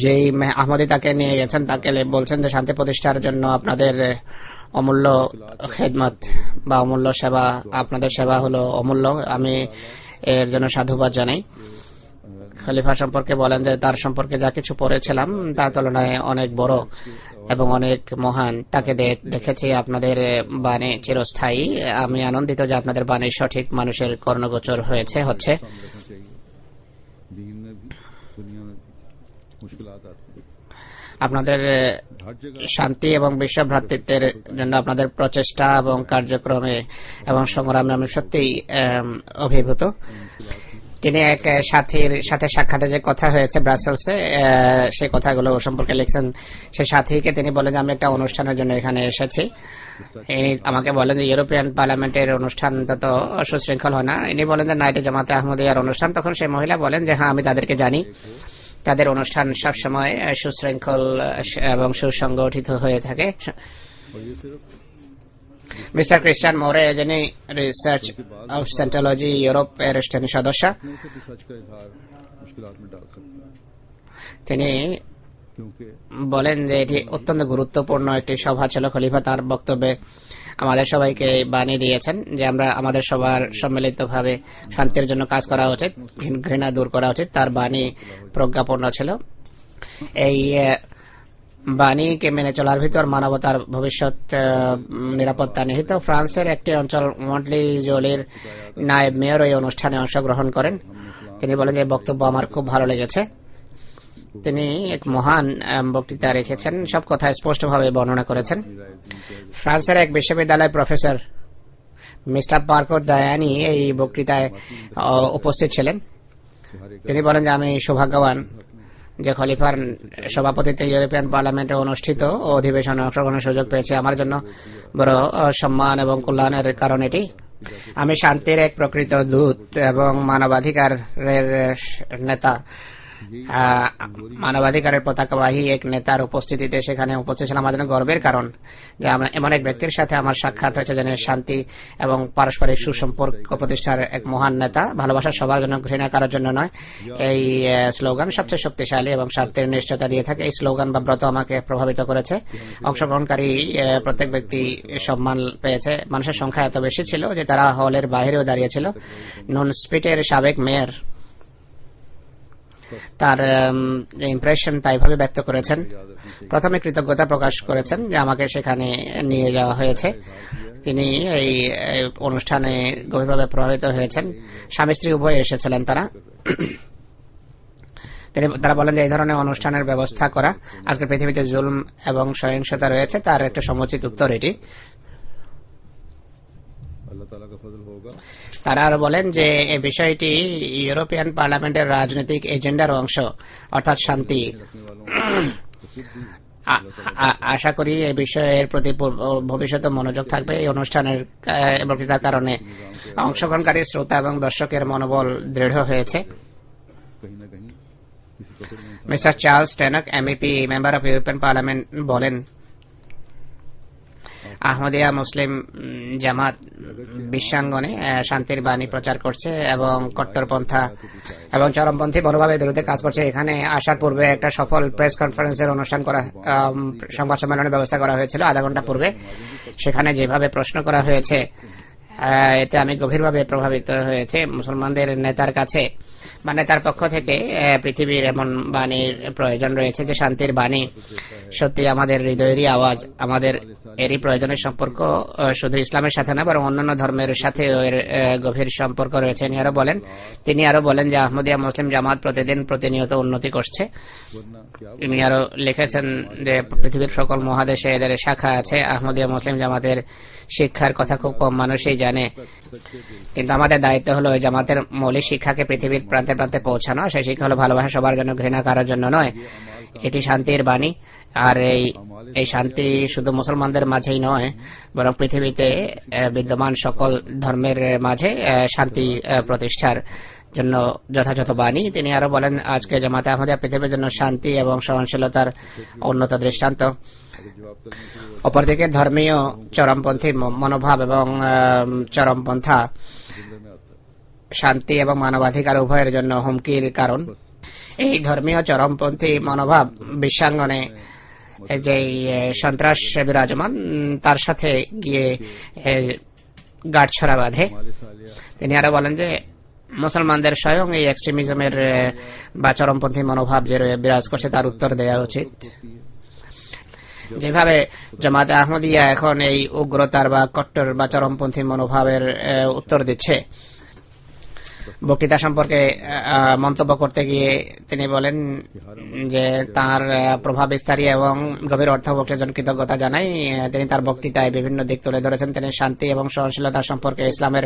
Speaker 3: যেই আহমদী তাকে নিয়ে গেছেন তাকে বলছেন যে শান্তি প্রতিষ্ঠার জন্য আপনাদের অমূল্য খেদমত বা অমূল্য সেবা, আপনাদের সেবা হলো অমূল্য, আমি এর জন্য সাধুবাদ জানাই। খলিফা সম্পর্কে বলেন যে তার সম্পর্কে যা কিছু পড়েছিলাম তার তুলনায় অনেক বড় এবং অনেক মহান। তাকে দেখেছি আপনাদের বাণী চিরস্থায়ী। আমি আনন্দিত যে আপনাদের বাণী সঠিক মানুষের কর্ণগোচর হচ্ছে। আপনাদের শান্তি এবং বিশ্ব ভ্রাতৃত্বের জন্য আপনাদের প্রচেষ্টা এবং কার্যক্রমে এবং সংগ্রামে আমি সত্যিই অভিভূত। তিনি এক সাথীর সাথে সাক্ষাতে যে কথা হয়েছে ব্রাসেলসে, সেই কথাগুলো সম্পর্কে লিখছেন। সেই সাথীকে তিনি বলেন যে আমি একটা অনুষ্ঠানের জন্য এখানে এসেছি। ইনি আমাকে বলেন যে ইউরোপিয়ান পার্লামেন্টের অনুষ্ঠান তত সুশৃঙ্খল হয় না। ইনি বলেন যে নাইটে জামাতে আহমদিয়ার অনুষ্ঠান। তখন সেই মহিলা বলেন যে হ্যাঁ, আমি তাদেরকে জানি, তাদের অনুষ্ঠান সবসময় সুশৃঙ্খল এবং সুসংগঠিত হয়ে থাকে। মিস্টার ক্রিস্টিয়ান মোরে, যিনি রিসার্চ অফ সেন্টোলজি ইউরোপ এর তিনি সদস্য, তিনি বলেন যে এটি অত্যন্ত গুরুত্বপূর্ণ একটি সভা ছিল। খলিফা তার বক্তব্যে আমাদের সবাইকে বাণী দিয়েছেন যে আমরা আমাদের সবার সম্মিলিতভাবে শান্তির জন্য কাজ করা উচিত, ঘৃণা দূর করা উচিত। তার বাণী প্রজ্ঞাপূর্ণ ছিল। এই বাণীকে মেনে চলার ভিতর মানবতার ভবিষ্যৎ নিরাপত্তা নিহিত। ফ্রান্সের একটি অঞ্চল মন্টলি জোলির নায়েব মেয়র এই অনুষ্ঠানে অংশগ্রহণ করেন। তিনি বলেন যে বক্তব্য আমার খুব ভালো লেগেছে। তিনি এক মহান বক্তৃতা রেখেছেন, সব কথা স্পষ্টভাবে বর্ণনা করেছেন। ফ্রান্সের এক বিশ্ববিদ্যালয় প্রফেসর মিস্টার পার্কর দায়ানি এই বক্তৃতায় উপস্থিত ছিলেন। তিনি বলেন যে আমি সৌভাগ্যবান যে খলিফার সভাপতিত্বে ইউরোপিয়ান পার্লামেন্টে অনুষ্ঠিত অধিবেশনে অংশগ্রহণের সুযোগ পেয়েছে। আমার জন্য বড় সম্মান এবং কল্যাণের কারণ এটি। আমি শান্তির এক প্রকৃত দূত এবং মানবাধিকারের নেতা, মানবাধিকারের পতাকাবাহী এক নেতার উপস্থিতিতে সেখানে উপস্থিত ছিলাম। আমার জন্য গর্বের কারণ যে এমন এক ব্যক্তির সাথে আমার সাক্ষাৎ হয়েছে যেন শান্তি এবং পারস্পরিক সুসম্পর্ক প্রতিষ্ঠার এক মহান নেতা। ভালোবাসা সবার জন্য, ঘৃণা কারোর জন্য নয়। এই স্লোগান সবচেয়ে শক্তিশালী এবং শান্তির নিশ্চয়তা দিয়ে থাকে। এই স্লোগান বা ব্রত আমাকে প্রভাবিত করেছে। অংশগ্রহণকারী প্রত্যেক ব্যক্তি সম্মান পেয়েছে। মানুষের সংখ্যা এত বেশি ছিল যে তারা হলের বাইরেও দাঁড়িয়েছিল। নুন স্পিটের সাবেক মেয়র তার ইমপ্রেশন তাইভাবে ব্যক্ত করেছেন। প্রথমে কৃতজ্ঞতা প্রকাশ করেছেন যে আমাকে সেখানে নিয়ে যাওয়া হয়েছে। তিনি এই অনুষ্ঠানে গভীরভাবে প্রভাবিত হয়েছেন। স্বামী স্ত্রী উভয় এসেছিলেন তারা। তারা বলেন যে এই ধরনের অনুষ্ঠানের ব্যবস্থা করা আজকের পৃথিবীতে জুলুম এবং সহিংসতা রয়েছে তার একটা সমুচিত উত্তর এটি। তারা আরো বলেন যে এই বিষয়টি ইউরোপিয়ান পার্লামেন্টের রাজনৈতিক এজেন্ডার অংশ, অর্থাৎ শান্তি। আশা করি এই বিষয়ের প্রতি ভবিষ্যতে মনোযোগ থাকবে। এই অনুষ্ঠানের বক্তৃতার কারণে অংশগ্রহণকারী শ্রোতা এবং দর্শকের মনোবল দৃঢ় হয়েছে। Mister Charles Tannock, MEP, member of European parliament, বলেন আহমদিয়া মুসলিম জামাত বিশ্বাঙ্গনে শান্তির বাণী প্রচার করছে এবং কট্টরপন্থা এবং চরমপন্থী মনোভাবের বিরুদ্ধে কাজ করছে। এখানে আসার পূর্বে একটা সফল প্রেস কনফারেন্সের অনুষ্ঠান করা, সংবাদ সম্মেলনের ব্যবস্থা করা হয়েছিল আধা ঘন্টা পূর্বে। সেখানে যেভাবে প্রশ্ন করা হয়েছে এতে আমি গভীরভাবে প্রভাবিত হয়েছে। মুসলমানদের নেতার কাছে বা নেতার পক্ষ থেকে পৃথিবীর এমন বাণীর প্রয়োজন রয়েছে যে শান্তির বাণী সত্যি আমাদের হৃদয়েরই আওয়াজ। আমাদের এরই প্রয়োজনের সম্পর্ক শুধু ইসলামের সাথে না বরং অন্যান্য ধর্মের সাথে এর গভীর সম্পর্ক রয়েছে। তিনি আরো বলেন যে আহমদিয়া মুসলিম জামাত প্রতিনিয়ত উন্নতি করছে। তিনি আরো লিখেছেন যে পৃথিবীর সকল মহাদেশে এদের শাখা আছে। আহমদিয়া মুসলিম জামাতের শিক্ষার কথা খুব কম মানুষই জানে, কিন্তু আমাদের দায়িত্ব হলো ওই জামাতের মৌলিক শিক্ষাকে পৃথিবীর প্রান্তে প্রান্তে পৌঁছানো। সেই শিক্ষা হলো ভালোবাসা সবার জন্য, ঘৃণা কারোর জন্য নয়। এটি শান্তির বাণী। আর এই শান্তি শুধু মুসলমানদের মাঝেই নয় বরং পৃথিবীতে বিদ্যমান সকল ধর্মের মাঝে শান্তি প্রতিষ্ঠার জন্য যথাযথ বাণী। তিনি আরো বলেন আজকে জামাতে আহমদিয়া পৃথিবীর জন্য শান্তি এবং সহনশীলতার উন্নত দৃষ্টান্ত। অপরদিকে ধর্মীয় চরমপন্থী মনোভাব এবং চরমপন্থা শান্তি এবং মানবাধিকার উভয়ের জন্য হুমকির কারণ। এই ধর্মীয় চরমপন্থী মনোভাব বিশ্বাঙ্গনে যে সন্ত্রাস বিরাজমান তার সাথে গিয়ে গাঁটছড়া বাঁধে। তিনি আরো বলেন যে মুসলমানদের স্বয়ং এই এক্সট্রিমিজমের বা চরমপন্থী মনোভাব যে বিরাজ করছে তার উত্তর দেওয়া উচিত। যেভাবে জামাতে আহমদিয়া এখন এই উগ্রতার বা কট্টর বা চরমপন্থী মনোভাবের উত্তর দিচ্ছে। বক্তৃতা সম্পর্কে মন্তব্য করতে গিয়ে তিনি বলেন যে তার প্রভাব বিস্তারী এবং গভীর অর্থবহের জন্য কৃতজ্ঞতা জানাই। তিনি তার বক্তৃতায় বিভিন্ন দিক তুলে ধরেছেন। তিনি শান্তি এবং সহনশীলতা সম্পর্কে, ইসলামের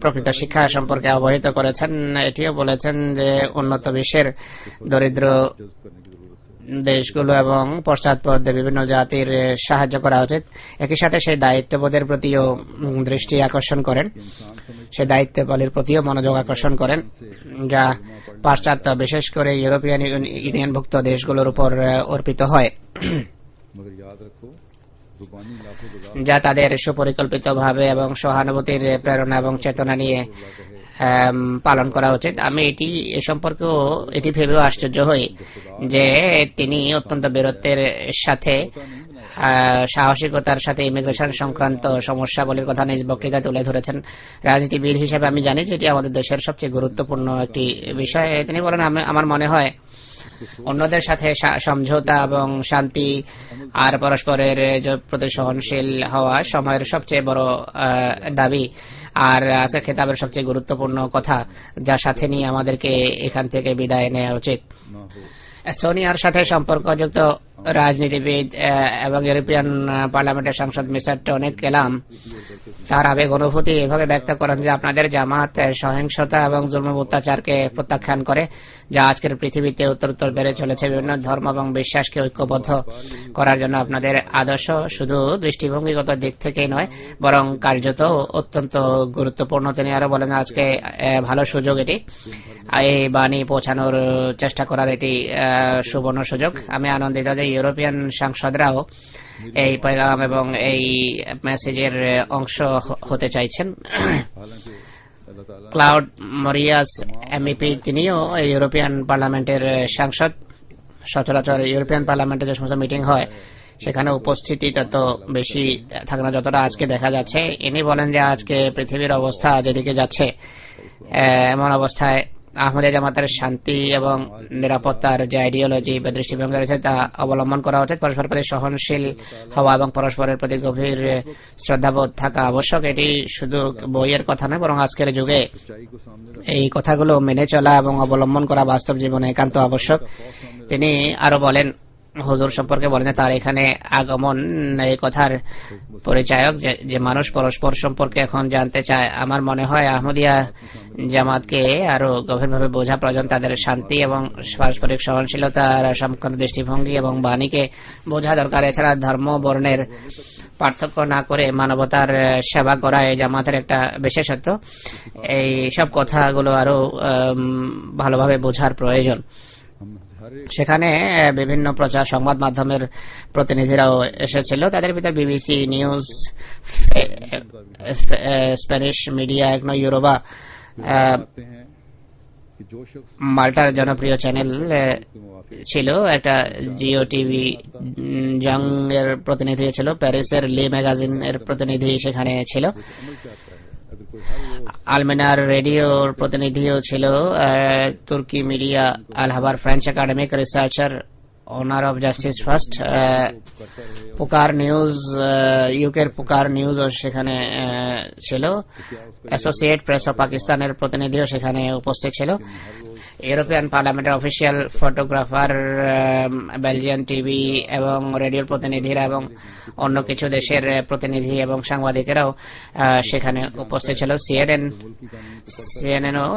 Speaker 3: প্রকৃত শিক্ষা সম্পর্কে অবহিত করেছেন। এটিও বলেছেন যে উন্নত বিশ্বের দরিদ্র দেশগুলো এবং পশ্চাৎপদে বিভিন্ন জাতির সাহায্য করা উচিত। একই সাথে সেই দায়িত্ববোধের প্রতিও দৃষ্টি আকর্ষণ করেন, সেই দায়িত্বপালের প্রতিও মনোযোগ আকর্ষণ করেন যা পাশ্চাত্য বিশেষ করে ইউরোপিয়ান ইউনিয়নভুক্ত দেশগুলোর উপর অর্পিত হয়, যা তাদের সুপরিকল্পিতভাবে এবং সহানুভূতির প্রেরণা এবং চেতনা নিয়ে পালন করা উচিত। আমি এ সম্পর্কেও এটি ভেবেও আশ্চর্য হই যে তিনি অত্যন্ত বীরত্বের সাথে সাহসিকতার সাথে ইমিগ্রেশন সংক্রান্ত সমস্যাবলীর কথা নিজ বক্তৃতা তুলে ধরেছেন। রাজনীতিবিদ হিসেবে আমি জানি যে এটি আমাদের দেশের সবচেয়ে গুরুত্বপূর্ণ একটি বিষয়। তিনি বলেন, আমার মনে হয় অন্যদের সাথে সমঝোতা এবং শান্তি আর পরস্পরের প্রতি সহনশীল হওয়া সময়ের সবচেয়ে বড় দাবি আর আজকের খেতাবের সবচেয়ে গুরুত্বপূর্ণ কথা, যার সাথে নিয়ে আমাদেরকে এখান থেকে বিদায় নেওয়া উচিত। এস্তোনিয়ার সাথে সম্পর্কযুক্ত রাজনীতিবিদ এবং ইউরোপিয়ান পার্লামেন্টের সাংসদ মিস্টার টনি কেলাম তার আবেগ অনুভূতি এভাবে ব্যক্ত করেন যে আপনাদের জামাত সহিংসতা এবং জুলুম অত্যাচারকে প্রত্যাখ্যান করে, যা আজকের পৃথিবীতে উত্তরোত্তর বেড়ে চলেছে। বিভিন্ন ধর্ম এবং বিশ্বাসকে ঐক্যবদ্ধ করার জন্য আপনাদের আদর্শ শুধু দৃষ্টিভঙ্গিগত দিক থেকেই নয়, বরং কার্যত অত্যন্ত গুরুত্বপূর্ণ। তিনি আরো বলেন, আজকে ভালো সুযোগ এটি, এই বাণী পৌঁছানোর চেষ্টা করার এটি সুবর্ণ সুযোগ। আমি আনন্দিত যে ইউরোপিয়ান সাংসদরাও এই পেগাম এবং এই মেসেজের অংশ হতে চাইছেন। ক্লাউড মরিয়াস এমইপি, তিনিও ইউরোপিয়ান পার্লামেন্টের সাংসদ। সচরাচর ইউরোপিয়ান পার্লামেন্টে যে সমস্ত মিটিং হয় সেখানে উপস্থিতি তত বেশি থাকে না যতটা আজকে দেখা যাচ্ছে। ইনি বলেন যে আজকে পৃথিবীর অবস্থা যেদিকে যাচ্ছে, এমন অবস্থায় আহমদিয়া জামাতের শান্তি এবং নিরাপত্তার যে আইডিওলজি বা দৃষ্টিভঙ্গি রয়েছে তা অবলম্বন করা উচিত। পরস্পরের প্রতি সহনশীল হওয়া এবং পরস্পরের প্রতি গভীর শ্রদ্ধাবোধ থাকা আবশ্যক। এটি শুধু বইয়ের কথা নয়, বরং আজকের যুগে এই কথাগুলো মেনে চলা এবং অবলম্বন করা বাস্তব জীবনে একান্ত আবশ্যক। তিনি আরো বলেন, হুজুর সম্পর্কে বলেন তার এখানে আগমন এই কথার পরিচায়ক যে মানুষ পরস্পর সম্পর্কে এখন জানতে চায়। আমার মনে হয় আহমদিয়া জামাতকে আরো গভীরভাবে বোঝা প্রয়োজন। তাদের শান্তি এবং পারস্পরিক সহনশীলতার সংক্রান্ত দৃষ্টিভঙ্গি এবং বাণীকে বোঝা দরকার। এছাড়া ধর্ম বর্ণের পার্থক্য না করে মানবতার সেবা করা এই জামাতের একটা বিশেষত্ব। এই সব কথাগুলো আরো ভালোভাবে বোঝার প্রয়োজন। সেখানে বিভিন্ন প্রচার সংবাদ মাধ্যমের প্রতিনিধিরাও এসেছিল। তাদের ভিতর বিবিসি নিউজ, স্প্যানিশ মিডিয়া, একনো ইউরোবা, মাল্টার জনপ্রিয় চ্যানেল ছিল, একটা জিও টিভি জং এর প্রতিনিধি ছিল, প্যারিসের লি ম্যাগাজিন এর প্রতিনিধি সেখানে ছিল, আলমেনার রেডিওর প্রতিনিধিও ছিল, তুর্কি মিডিয়া, আল হাবার French academic researcher, honour of justice first, Pukar news, ইউকের পুকার নিউজও সেখানে ছিল, অ্যাসোসিয়েট প্রেস অফ পাকিস্তানের প্রতিনিধিও সেখানে উপস্থিত ছিল, ইউরোপিয়ান পার্লামেন্টের অফিসিয়াল ফটোগ্রাফার, বেলজিয়ান টিভি এবং রেডিওর প্রতিনিধিরা এবং অন্য কিছু দেশের প্রতিনিধি এবং সাংবাদিকেরাও সেখানে উপস্থিত ছিল। সিএনএনও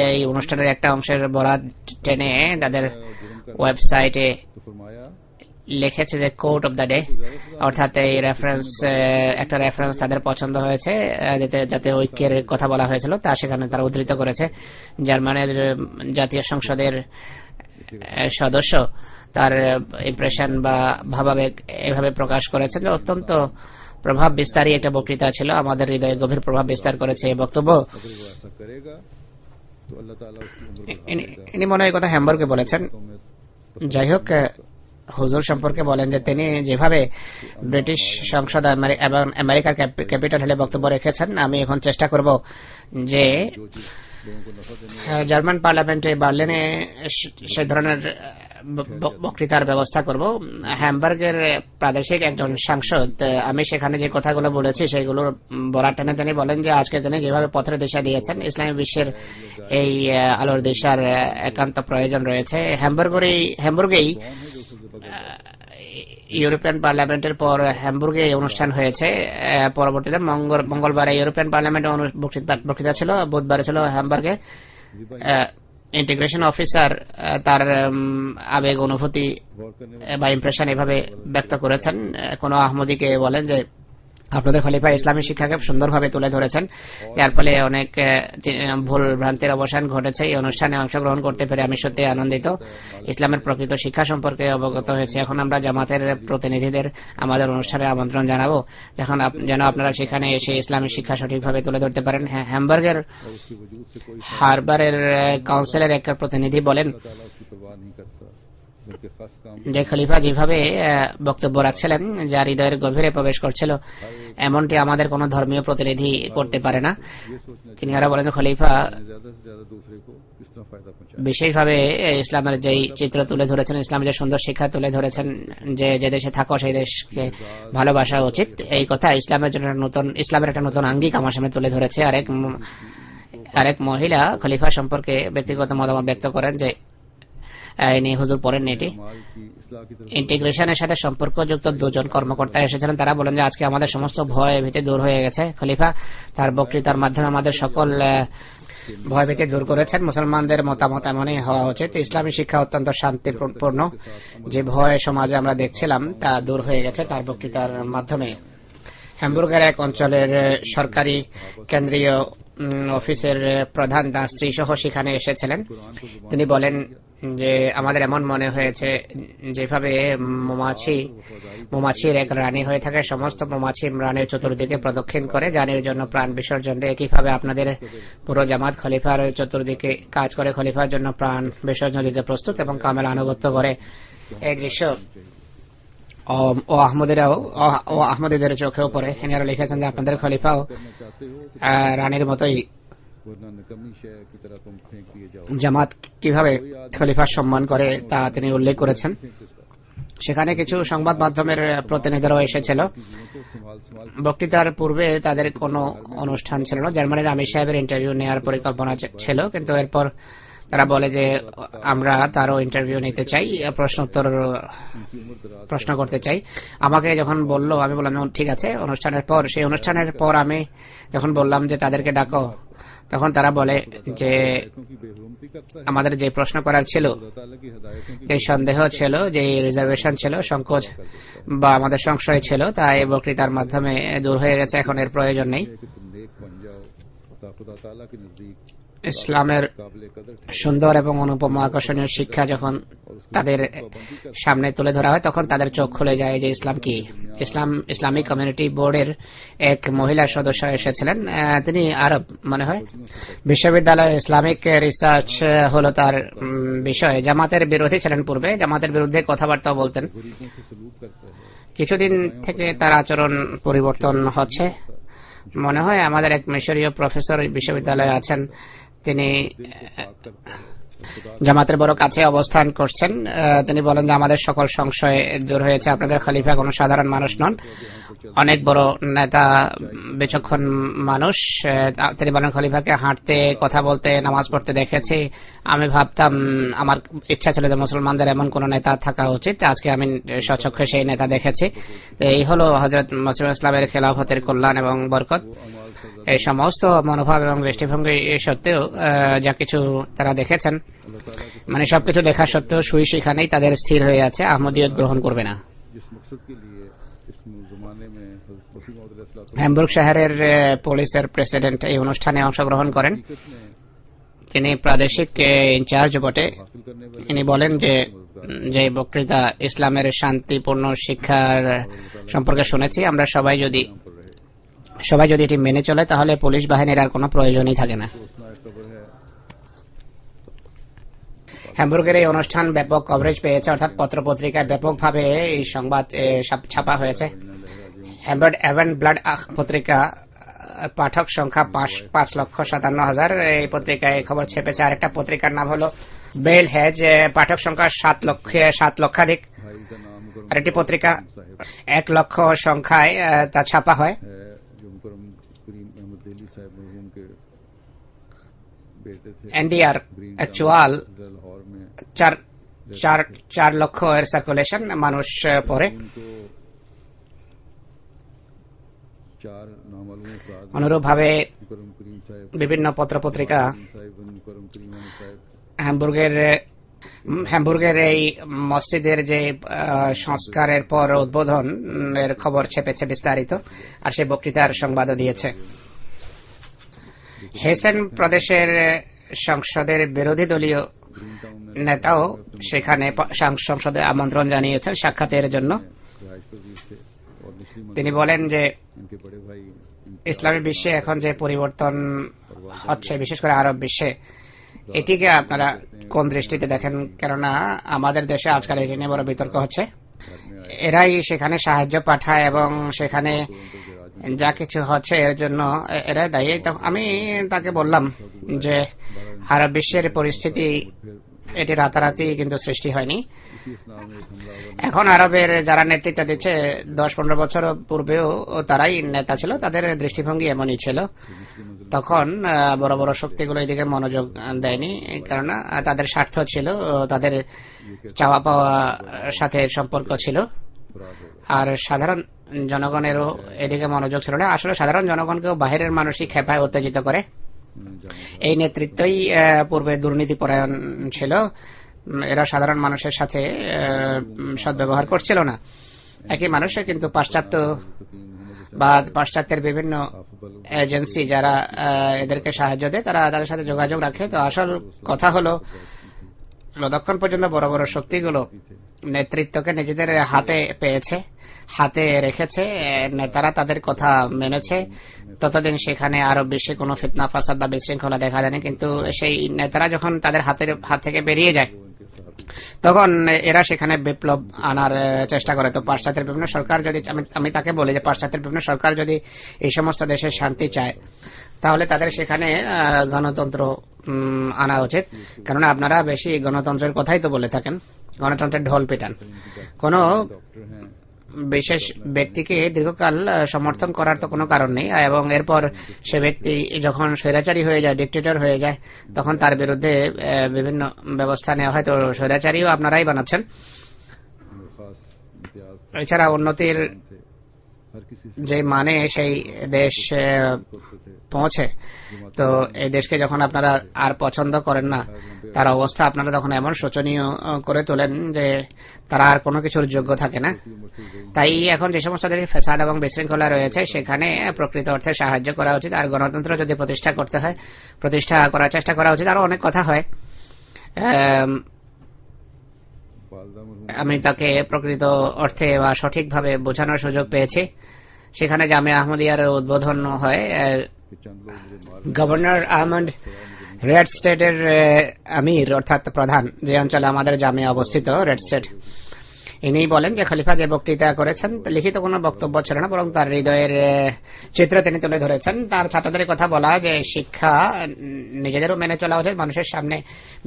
Speaker 3: এই অনুষ্ঠানের একটা অংশের বরাত টেনে তাদের ওয়েবসাইটে লিখেছে যে কোট অফ দ্য ডে, অর্থাৎ এই একটা রেফারেন্স তাদের পছন্দ হয়েছে, যাতে ঐক্যের কথা বলা হয়েছিল তা সেখানে তারা উদ্ধৃত করেছে। জার্মানের জাতীয় সংসদের সদস্য তার ইমপ্রেশন বা ভাবাবেগ এভাবে প্রকাশ করেছেন। অত্যন্ত প্রভাব বিস্তারী একটা বক্তৃতা ছিল, আমাদের হৃদয়ে গভীর প্রভাব বিস্তার করেছে এই বক্তব্য। ইনি মনে হয় কথা হ্যামবার্গে বলেছেন। যাই হোক, হুজুর সম্পর্কে বলেন যে তিনি যেভাবে ব্রিটিশ সংসদ এবং আমেরিকার ক্যাপিটাল হিলে বক্তব্য রেখেছেন, আমি এখন চেষ্টা করব যে জার্মান পার্লামেন্টে বার্লিনে সে ধরনের বক্তৃতার ব্যবস্থা করব। হ্যামবার্গের প্রাদেশিক একজন সাংসদ, আমি সেখানে যে কথাগুলো বলেছি সেগুলোর বরাত টেনে তিনি বলেন যে আজকে তিনি যেভাবে পথের দিশা দিয়েছেন, ইসলামী বিশ্বের এই আলোর দিশার একান্ত প্রয়োজন রয়েছে। হ্যামবার্গেই ইউরোপিয়ান পার্লামেন্টের পর হ্যামবুর্গে অনুষ্ঠান হয়েছে। পরবর্তীতে মঙ্গলবার ইউরোপিয়ান পার্লামেন্টে বক্তৃতা ছিল, বুধবারে ছিল হ্যামবার্গে। ইন্টিগ্রেশন অফিসার তার আবেগ অনুভূতি বা ইমপ্রেশন এভাবে ব্যক্ত করেছেন। কোন আহমদীকে বলেন যে আপনাদের খলিফা ইসলামী শিক্ষাকে সুন্দরভাবে তুলে ধরেছেন, যার ফলে অনেক ভুল ভ্রান্তির অবসান ঘটেছে। এই অনুষ্ঠানে অংশগ্রহণ করতে পেরে আমি সত্যি আনন্দিত। ইসলামের প্রকৃত শিক্ষা সম্পর্কে অবগত হয়েছে। এখন আমরা জামাতের প্রতিনিধিদের আমাদের অনুষ্ঠানে আমন্ত্রণ জানাবো যেন আপনারা সেখানে এসে ইসলামী শিক্ষা সঠিকভাবে তুলে ধরতে পারেন। হ্যামবার্গের হারবারের কাউন্সিলের এক প্রতিনিধি বলেন
Speaker 2: बल्कि खास काम
Speaker 3: যে খলিফা যেভাবে বক্তব্য রাখছিলেন যা হৃদয়ের গভীরে প্রবেশ করছিল, এমনটি আমাদের কোনো ধর্মীয় প্রতিনিধি করতে পারে না।
Speaker 2: ये सोचना
Speaker 3: তিনি আরো বলেন, খলিফা
Speaker 2: चाहिए ज्यादा से ज्यादा दूसरे को किस तरह फायदा पहुंचाए।
Speaker 3: বিশেষভাবে ইসলামের যে চিত্র তুলে ধরেছেন, ইসলামের যে সুন্দর শিক্ষা তুলে ধরেছেন, যে যে দেশে থাকো সেই দেশকে ভালোবাসা উচিত, এই কথা ইসলামের জন্য ইসলামের একটা নতুন আঙ্গিক আমার সামনে তুলে ধরেছে। আরেক মহিলা খলিফা সম্পর্কে ব্যক্তিগত মতামত ব্যক্ত করেন যে ইনি হুজুর পড়েন এটি
Speaker 2: माल की इस्लाह की तरफ
Speaker 3: ইন্টিগ্রেশনের সাথে সম্পর্কযুক্ত দুজন কর্মকর্তা এসেছিলেন। তারা বলেন যে আজকে আমাদের সমস্ত ভয় ভীতি দূর হয়ে গেছে। খলিফা তার বক্তৃতার মাধ্যমে আমাদের সকল ভয় ভীতি দূর করেছেন। মুসলমানদের মতামত এমনই হওয়া উচিত। ইসলামী শিক্ষা অত্যন্ত শান্তিপূর্ণ। যে ভয় সমাজে আমরা দেখছিলাম তা দূর হয়ে গেছে তার বক্তৃতার মাধ্যমে। হ্যামবুর্গের এক অঞ্চলের সরকারি কেন্দ্রীয় অফিসের প্রধান তার স্ত্রী সহ সেখানে এসেছিলেন। তিনি বলেন যে আমাদের এমন মনে হয়েছে যেভাবে মৌমাছির এক রানী হয়ে থাকে, সমস্ত মৌমাছি রানীর চতুর্দিকে প্রদক্ষিণ করে রানীর জন্য প্রাণ বিসর্জন দেয়, একইভাবে আপনাদের পুরো জামাত খলিফার চতুর্দিকে কাজ করে খলিফার জন্য প্রাণ বিসর্জন দিতে প্রস্তুত এবং কামেল আনুগত্য করে। এই দৃশ্য ও আহমদীদের চোখেও পড়ে। এনারা লিখেছেন যে আপনাদের খলিফাও রানীর মতোই।
Speaker 2: वरना नकमी शय की तरह तुम फेंक दिए जाओ।
Speaker 3: জামাত কিভাবে খলিফার সম্মান করে তা তিনি উল্লেখ করেছেন। সেখানে কিছু সংবাদ মাধ্যমের প্রতিনিধিরাও এসেছিল। বক্তৃতার পূর্বে তাদের কোনো অনুষ্ঠান ছিল না। জার্মানির আমির সাহেবের ইন্টারভিউ নেওয়ার পরিকল্পনা ছিল, কিন্তু এরপর তারা বলে যে আমরা তারও ইন্টারভিউ নিতে চাই, প্রশ্ন করতে চাই। আমাকে যখন বলল, আমি বললাম ঠিক আছে। সেই অনুষ্ঠানের পর আমি যখন বললাম যে তাদেরকে ডাকো, তখন তারা বলে যে আমাদের যে প্রশ্ন করার ছিল, যে সন্দেহ ছিল, যে রিজার্ভেশন ছিল, সংকোচ বা আমাদের সংশয় ছিল, তা এই বক্তৃতার মাধ্যমে দূর হয়ে গেছে। এখন এর প্রয়োজন নেই। ইসলামের সুন্দর এবং অনুপম আকর্ষণীয় শিক্ষা যখন তাদের সামনে তুলে ধরা হয়, তখন তাদের চোখ খুলে যায় যে ইসলাম কি। ইসলামিক কমিউনিটি বোর্ডের এক মহিলা সদস্য এসেছিলেন। তিনি আরব মনে হয় বিশ্ববিদ্যালয় ইসলামিক রিসার্চ হলো তার বিষয়। জামাতের বিরোধী ছিলেন পূর্বে, জামাতের বিরুদ্ধে কথাবার্তাও বলতেন। কিছুদিন থেকে তার আচরণ পরিবর্তন হচ্ছে। মনে হয় আমাদের এক মিশরীয় প্রফেসর বিশ্ববিদ্যালয়ে আছেন, তিনি জামাতের বড় কাছে অবস্থান করছেন। তিনি বলেন যে আমাদের সকল সংশয় দূর হয়েছে। আপনাদের খলিফা কোনো সাধারণ মানুষ নন, অনেক বড় নেতা, বিচক্ষণ মানুষ। তিনি বলেন খলিফাকে হাঁটতে, কথা বলতে, নামাজ পড়তে দেখেছি। আমি ভাবতাম, আমার ইচ্ছা ছিল যে মুসলমানদের এমন কোন নেতা থাকা উচিত। আজকে আমি স্বচক্ষে সেই নেতা দেখেছি। এই হলো হযরত মসিহ ইসলামের খেলাফতের কল্যাণ এবং বরকত। এই সমস্ত মনোভাব এবং দৃষ্টিভঙ্গি সত্ত্বেও যা কিছু তারা দেখেছেন, মানে সবকিছু দেখা সত্ত্বেও সুই সেখানেই তাদের স্থির হয়ে আছে, আহমদিয়ত গ্রহণ করবে না। হ্যামবুর্গ শহরের পুলিশের প্রেসিডেন্ট এই অনুষ্ঠানে অংশগ্রহণ করেন। তিনি প্রাদেশিক ইনচার্জ বটে। তিনি বলেন যে বক্তৃতা ইসলামের শান্তিপূর্ণ শিক্ষার সম্পর্কে শুনেছি। আমরা সবাই যদি এটি মেনে চলে, তাহলে পুলিশ বাহিনীর আর কোনো প্রয়োজনই থাকে না। হ্যামবুর্গের এই অনুষ্ঠান ব্যাপক কভারেজ পেয়েছে, অর্থাৎ পত্রপত্রিকায় ব্যাপকভাবে এই সংবাদ ছাপা হয়েছে। এভেন ব্লাড পত্রিকা পাঠক সংখ্যা 5,57,000। এই পত্রিকায় খবর ছেপেছে। আরেকটা পত্রিকার নাম হলো বেল হেজ, পাঠক সংখ্যা 7 লক্ষাধিক। আরেকটি পত্রিকা 1 লক্ষ সংখ্যায় তা ছাপা হয়। এনডিআর অ্যাকচুয়াল 4 লক্ষ এর সার্কুলেশন মানুষ পড়ে। অনুরূপভাবে বিভিন্ন পত্রপত্রিকা হ্যামবুর্গের এই মসজিদের যে সংস্কারের পর উদ্বোধনের খবর ছেপেছে বিস্তারিত, আর সেই বক্তৃতার সংবাদও দিয়েছে। হেসেন প্রদেশের সংসদের বিরোধী দলীয় নেতাও সেখানে সংসদে আমন্ত্রণ জানিয়েছেন সাক্ষাতের জন্য। তিনি বলেন যে ইসলামী বিশ্বে এখন যে পরিবর্তন হচ্ছে, বিশেষ করে আরব বিশ্বে, এটিকে আপনারা কোন দৃষ্টিতে দেখেন, কেননা আমাদের দেশে আজকাল এটি নিয়ে বড় বিতর্ক হচ্ছে। এরাই সেখানে সাহায্য পাঠায় এবং সেখানে যা কিছু হচ্ছে এর জন্য এরাই দায়ী। তো আমি তাকে বললাম যে আরব বিশ্বের পরিস্থিতি এটি রাতারাতি কিন্তু সৃষ্টি হয়নি। এখন আরবের যারা নেতৃত্ব দিচ্ছে 10-15 বছর পূর্বেও তারাই নেতা ছিল, তাদের দৃষ্টিভঙ্গি এমনই ছিল। তখন বড় বড় শক্তিগুলো এদিকে মনোযোগ দেয়নি, কেননা তাদের স্বার্থ ছিল, তাদের চাওয়া পাওয়া সাথে সম্পর্ক ছিল, আর সাধারণ জনগণেরও এদিকে মনোযোগ ছিল না। আসলে সাধারণ জনগণকেও বাহিরের মানুষই খেপায় উত্তেজিত করে। এই নেতৃত্বই পূর্বে দুর্নীতি পরায়ণ ছিল, এরা সাধারণ মানুষের সাথে সদ্ব্যবহার করছিল না। একই মানুষে কিন্তু পাশ্চাত্য বা পাশ্চাত্যের বিভিন্ন এজেন্সি যারা এদেরকে সাহায্য দেয় তারা তাদের সাথে যোগাযোগ রাখে। তো আসল কথা হলো, যতক্ষণ পর্যন্ত বড় বড় শক্তিগুলো নেতৃত্বকে নিজেদের হাতে পেয়েছে, হাতে রেখেছে, নেতারা তাদের কথা মেনেছে, ততদিন সেখানে আরব বিশ্বে কোনো ফিতনা ফাসাদ বা বিশৃঙ্খলা দেখা যায়নি। কিন্তু সেই নেতারা যখন তাদের হাত থেকে বেরিয়ে যায়, তখন এরা সেখানে বিপ্লব আনার চেষ্টা করে। তো পাশ্চাত্যের বিভিন্ন সরকার যদি, আমি তাকে বলি যে পাশ্চাত্যের বিভিন্ন সরকার যদি এই সমস্ত দেশে শান্তি চায়, তাহলে তাদের সেখানে গণতন্ত্র আনা উচিত। কেননা আপনারা বেশি গণতন্ত্রের কথাই তো বলে থাকেন, গণতন্ত্রের ঢোল পিটান। কোনো বিশেষ ব্যক্তিকে দীর্ঘকাল সমর্থন করার তো কোনো কারণ নেই, এবং এরপর সে ব্যক্তি যখন স্বৈরাচারী হয়ে যায়, ডিক্টেটর হয়ে যায়, তখন তার বিরুদ্ধে বিভিন্ন ব্যবস্থা নেওয়া হয়। তো স্বৈরাচারীও আপনারাই বানাচ্ছেন। এছাড়া উন্নতির যে মানে সেই দেশ পৌঁছে, তো এই দেশকে যখন আপনারা আর পছন্দ করেন না, তার অবস্থা আপনারা তখন এমন শোচনীয় করে তোলেন যে তারা আর কোনো কিছুর যোগ্য থাকে না। তাই এখন যে সমস্ত দেশে ফ্যাসাদ এবং বিশৃঙ্খলা রয়েছে, সেখানে প্রকৃত অর্থে সাহায্য করা উচিত। আর গণতন্ত্র যদি প্রতিষ্ঠা করতে হয়, প্রতিষ্ঠা করার চেষ্টা করা উচিত। আরো অনেক কথা হয়, আমি তাকে প্রকৃত অর্থে বা সঠিকভাবে বোঝানোর সুযোগ পেয়েছি। সেখানে জামিয়া আহমদিয়ার উদ্বোধন হয়। গভর্নর আহমদ রেড স্টেটের আমির অর্থাৎ প্রধান, যে অঞ্চলে আমাদের জামিয়া অবস্থিত, রেড স্টেট, ইনি বলেন যে খলিফা যে বক্তৃতা করেছেন লিখিত কোনো বক্তব্য ছিল না, বরং তার হৃদয়ের চিত্র তিনি তুলে ধরেছেন। তার ছাত্রদের কথা বলা যে শিক্ষা নিজেদেরও মেনে চলা উচিত, মানুষের সামনে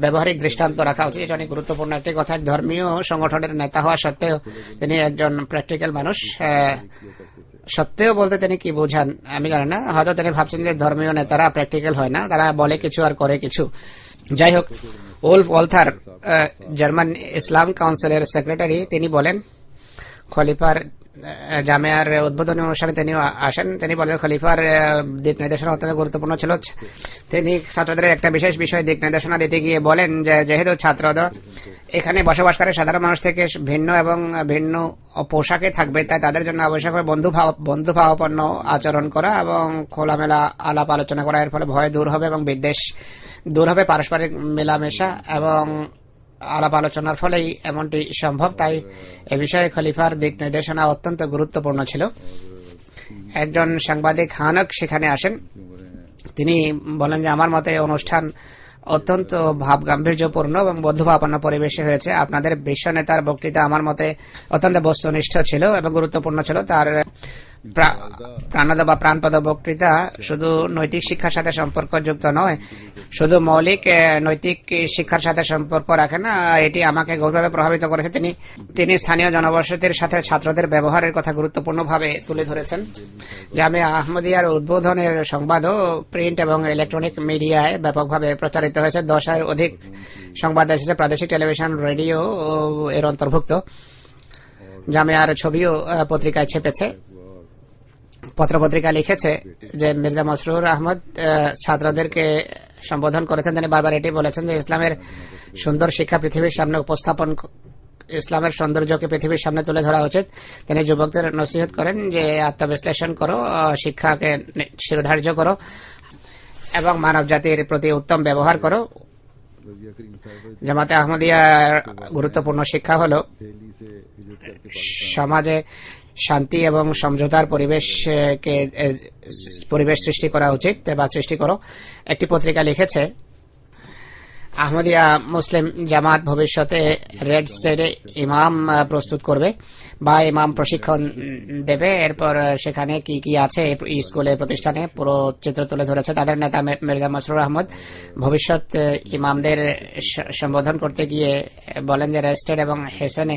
Speaker 3: ব্যবহারিক দৃষ্টান্ত রাখা উচিত, এটা অনেক গুরুত্বপূর্ণ একটি কথা। ধর্মীয় সংগঠনের নেতা হওয়া সত্ত্বেও তিনি একজন প্র্যাকটিক্যাল মানুষ। সত্ত্বেও বলতে তিনি কি বোঝান আমি জানি না, হয়তো তিনি ভাবছেন যে ধর্মীয় নেতারা প্র্যাকটিক্যাল হয় না, তারা বলে কিছু আর করে কিছু। যাই হোক, ওলফ ওয়ালথার জার্মান ইসলাম কাউন্সিলের সেক্রেটারি, তিনি বলেন খলিফার জামিয়ার উদ্বোধনী অনুষ্ঠানে তিনি আসেন। তিনি বলেন খলিফার দিক নির্দেশনা অত্যন্ত গুরুত্বপূর্ণ ছিল। তিনি ছাত্রদের একটা বিশেষ বিষয় দিক নির্দেশনা দিতে গিয়ে বলেন যে যেহেতু ছাত্ররা এখানে বসবাস করে সাধারণ মানুষ থেকে ভিন্ন এবং ভিন্ন পোশাকে থাকবে, তাই তাদের জন্য আবশ্যক হবে বন্ধুভাবাপন্ন আচরণ করা এবং খোলামেলা আলাপ আলোচনা করা। এর ফলে ভয় দূর হবে এবং বিদ্বেষ দূর হবে, পারস্পরিক মেলামেশা এবং আলাপ আলোচনার ফলেই এমনটি সম্ভব। তাই এ বিষয়ে খলিফার দিক নির্দেশনা অত্যন্ত গুরুত্বপূর্ণ ছিল। একজন সাংবাদিক হানক সেখানে আসেন, তিনি বলেন যে আমার মতে অনুষ্ঠান অত্যন্ত ভাব গাম্ভীর্যপূর্ণ এবং বন্ধুভাবাপন্ন পরিবেশে হয়েছে। আপনাদের বিশ্ব নেতার বক্তৃতা আমার মতে অত্যন্ত বস্তুনিষ্ঠ ছিল এবং গুরুত্বপূর্ণ ছিল। তার প্রাণদ বা প্রাণপদ বক্তৃতা শুধু নৈতিক শিক্ষার সাথে সম্পর্কযুক্ত নয়, শুধু মৌলিক নৈতিক শিক্ষার সাথে সম্পর্ক রাখে না, এটি আমাকে গভীরভাবে প্রভাবিত করেছে। তিনি স্থানীয় জনবসতির সাথে ছাত্রদের ব্যবহারের কথা গুরুত্বপূর্ণভাবে তুলে ধরেছেন। জামিয়া আহমদিয়ার উদ্বোধনের সংবাদও প্রিন্ট এবং ইলেকট্রনিক মিডিয়ায় ব্যাপকভাবে প্রচারিত হয়েছে। 10,000 অধিক সংবাদ এসেছে, প্রাদেশিক টেলিভিশন, রেডিও এর অন্তর্ভুক্ত। জামিয়ার ছবিও পত্রিকায় ছেপেছে। পত্রপত্রিকা লিখেছে যে মির্জা মসরুর আহমদ ছাত্রদেরকে সম্বোধন করেছেন। তিনি বারবার এটি বলেছেন যে ইসলামের সুন্দর শিক্ষা পৃথিবীর সামনে উপস্থাপন, ইসলামের সৌন্দর্যকে পৃথিবীর সামনে তুলে ধরা উচিত। তিনি যুবকদের নসিহত করেন যে আত্মবিশ্লেষণ করো, শিক্ষাকে শিরোধার্য করো এবং মানব জাতির প্রতি উত্তম ব্যবহার করো। জামাতে আহমদিয়ার গুরুত্বপূর্ণ শিক্ষা হলো সমাজে শান্তি এবং সমঝোতার পরিবেশ সৃষ্টি করা উচিত বা সৃষ্টি করো। একটি পত্রিকা লিখেছে আহমদিয়া মুসলিম জামাত ভবিষ্যতে রেড স্টেটে ইমাম প্রস্তুত করবে বা ইমাম প্রশিক্ষণ দেবে। এরপর সেখানে কি কি আছে স্কুলে প্রতিষ্ঠানে পুরো চিত্র তুলে ধরেছে। তাদের নেতা মির্জা মসরুর আহমদ ভবিষ্যৎ ইমামদের সম্বোধন করতে গিয়ে বলেন যে রেড স্টেট এবং হেসেনে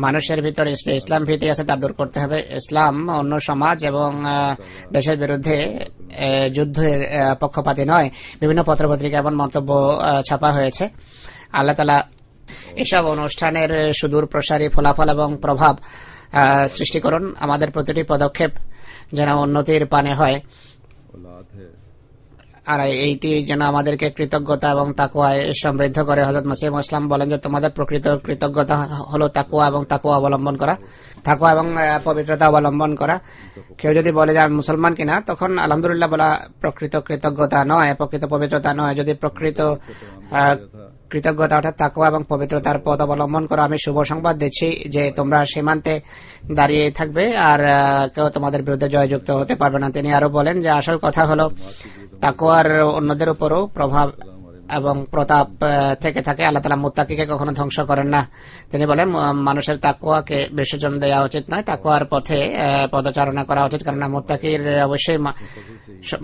Speaker 3: মানুষের ভিতরে ইসলাম ভীতি আছে, তা দূর করতে হবে। ইসলাম অন্য সমাজ এবং দেশের বিরুদ্ধে যুদ্ধের পক্ষপাতী নয়। বিভিন্ন পত্রপত্রিকা এবং মন্তব্য ছাপা হয়েছে। আল্লাহ তাআলা এসব অনুষ্ঠানের সুদূর প্রসারী ফলাফল এবং প্রভাব সৃষ্টি করুন। আমাদের প্রতিটি পদক্ষেপ যেন উন্নতির পানে হয়, আর এইটি যেন আমাদেরকে কৃতজ্ঞতা এবং তাকওয়ায় সমৃদ্ধ করে। হযরত মসিহ মাউঊদ ইসলাম বলেন যে তোমাদের প্রকৃত কৃতজ্ঞতা হলো তাকওয়া এবং তাকওয়া অবলম্বন করা, তাকওয়া এবং পবিত্রতা অবলম্বন করা। কেউ যদি বলে যে আমি মুসলমান কিনা, তখন আলহামদুলিল্লাহ বলা প্রকৃত কৃতজ্ঞতা নয়, প্রকৃত পবিত্রতা নয়। যদি প্রকৃত কৃতজ্ঞতা অর্থাৎ তাকওয়া এবং পবিত্রতার পথ অবলম্বন করো, আমি শুভ সংবাদ দিচ্ছি যে তোমরা সীমান্তে দাঁড়িয়ে থাকবে আর কেউ তোমাদের বিরুদ্ধে জয়যুক্ত হতে পারবে না। তিনি আরো বলেন যে আসল কথা হলো তাকওয়ার অন্যদের উপরও প্রভাব এবং প্রতাপ থেকে থাকে। আল্লাহ তাআলা মুত্তাকিকে কখনো ধ্বংস করেন না। তিনি বলেন মানুষের তাকওয়াকে বিসর্জন দেওয়া উচিত নয়, তাকওয়ার পথে পদচারণা করা উচিত, কারণ মুত্তাকির অবশ্যই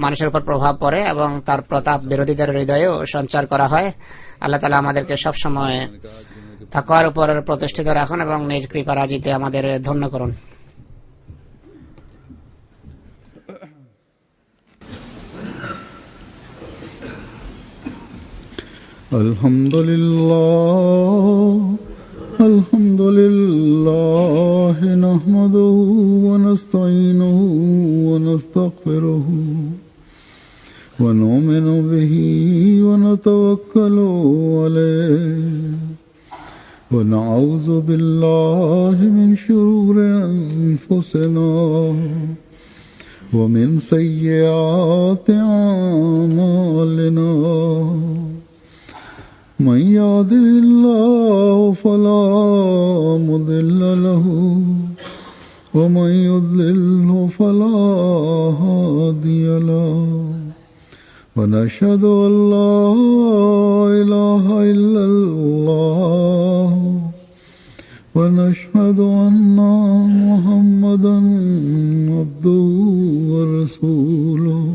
Speaker 3: মানুষের উপর প্রভাব পড়ে এবং তার প্রতাপ বিরোধীদের হৃদয়েও সঞ্চার করা হয়। আল্লাহ তাআলা আমাদেরকে সবসময় তাকওয়ার উপর প্রতিষ্ঠিত রাখুন এবং নিজ কৃপারাজিতে আমাদের ধন্য করুন।
Speaker 2: আলহামদুলিল্লাহ নাহমাদুহু ওয়া নাস্তাঈনুহু ওয়া নাস্তাগফিরুহু ওয়া নু'মিনু বিহি ওয়া নাতাওয়াক্কালু আলাইহি ওয়া নাউযু বিল্লাহি মিন শুরুরি আনফুসিনা ومن سيئات أعمالنا من يهده الله فلا مضل له ومن يضلله فلا هادي له ونشهد أن لا إله إلا الله ونشهد أن محمدا عبده ورسوله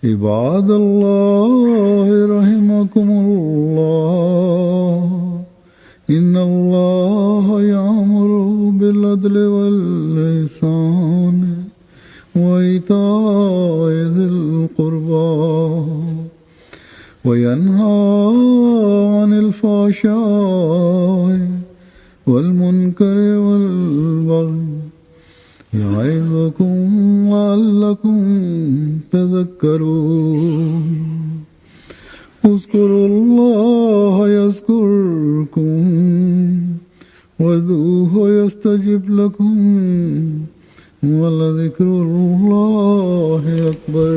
Speaker 2: عباد الله رحمكم الله إن الله يأمر بالعدل والإحسان وإيتاء ذي القربى وينهى عن الفحشاء والمنكر والبغي يعظكم لعلكم تذكرون اذكروا الله يذكركم وادعوه يستجب لكم ولذكر الله أكبر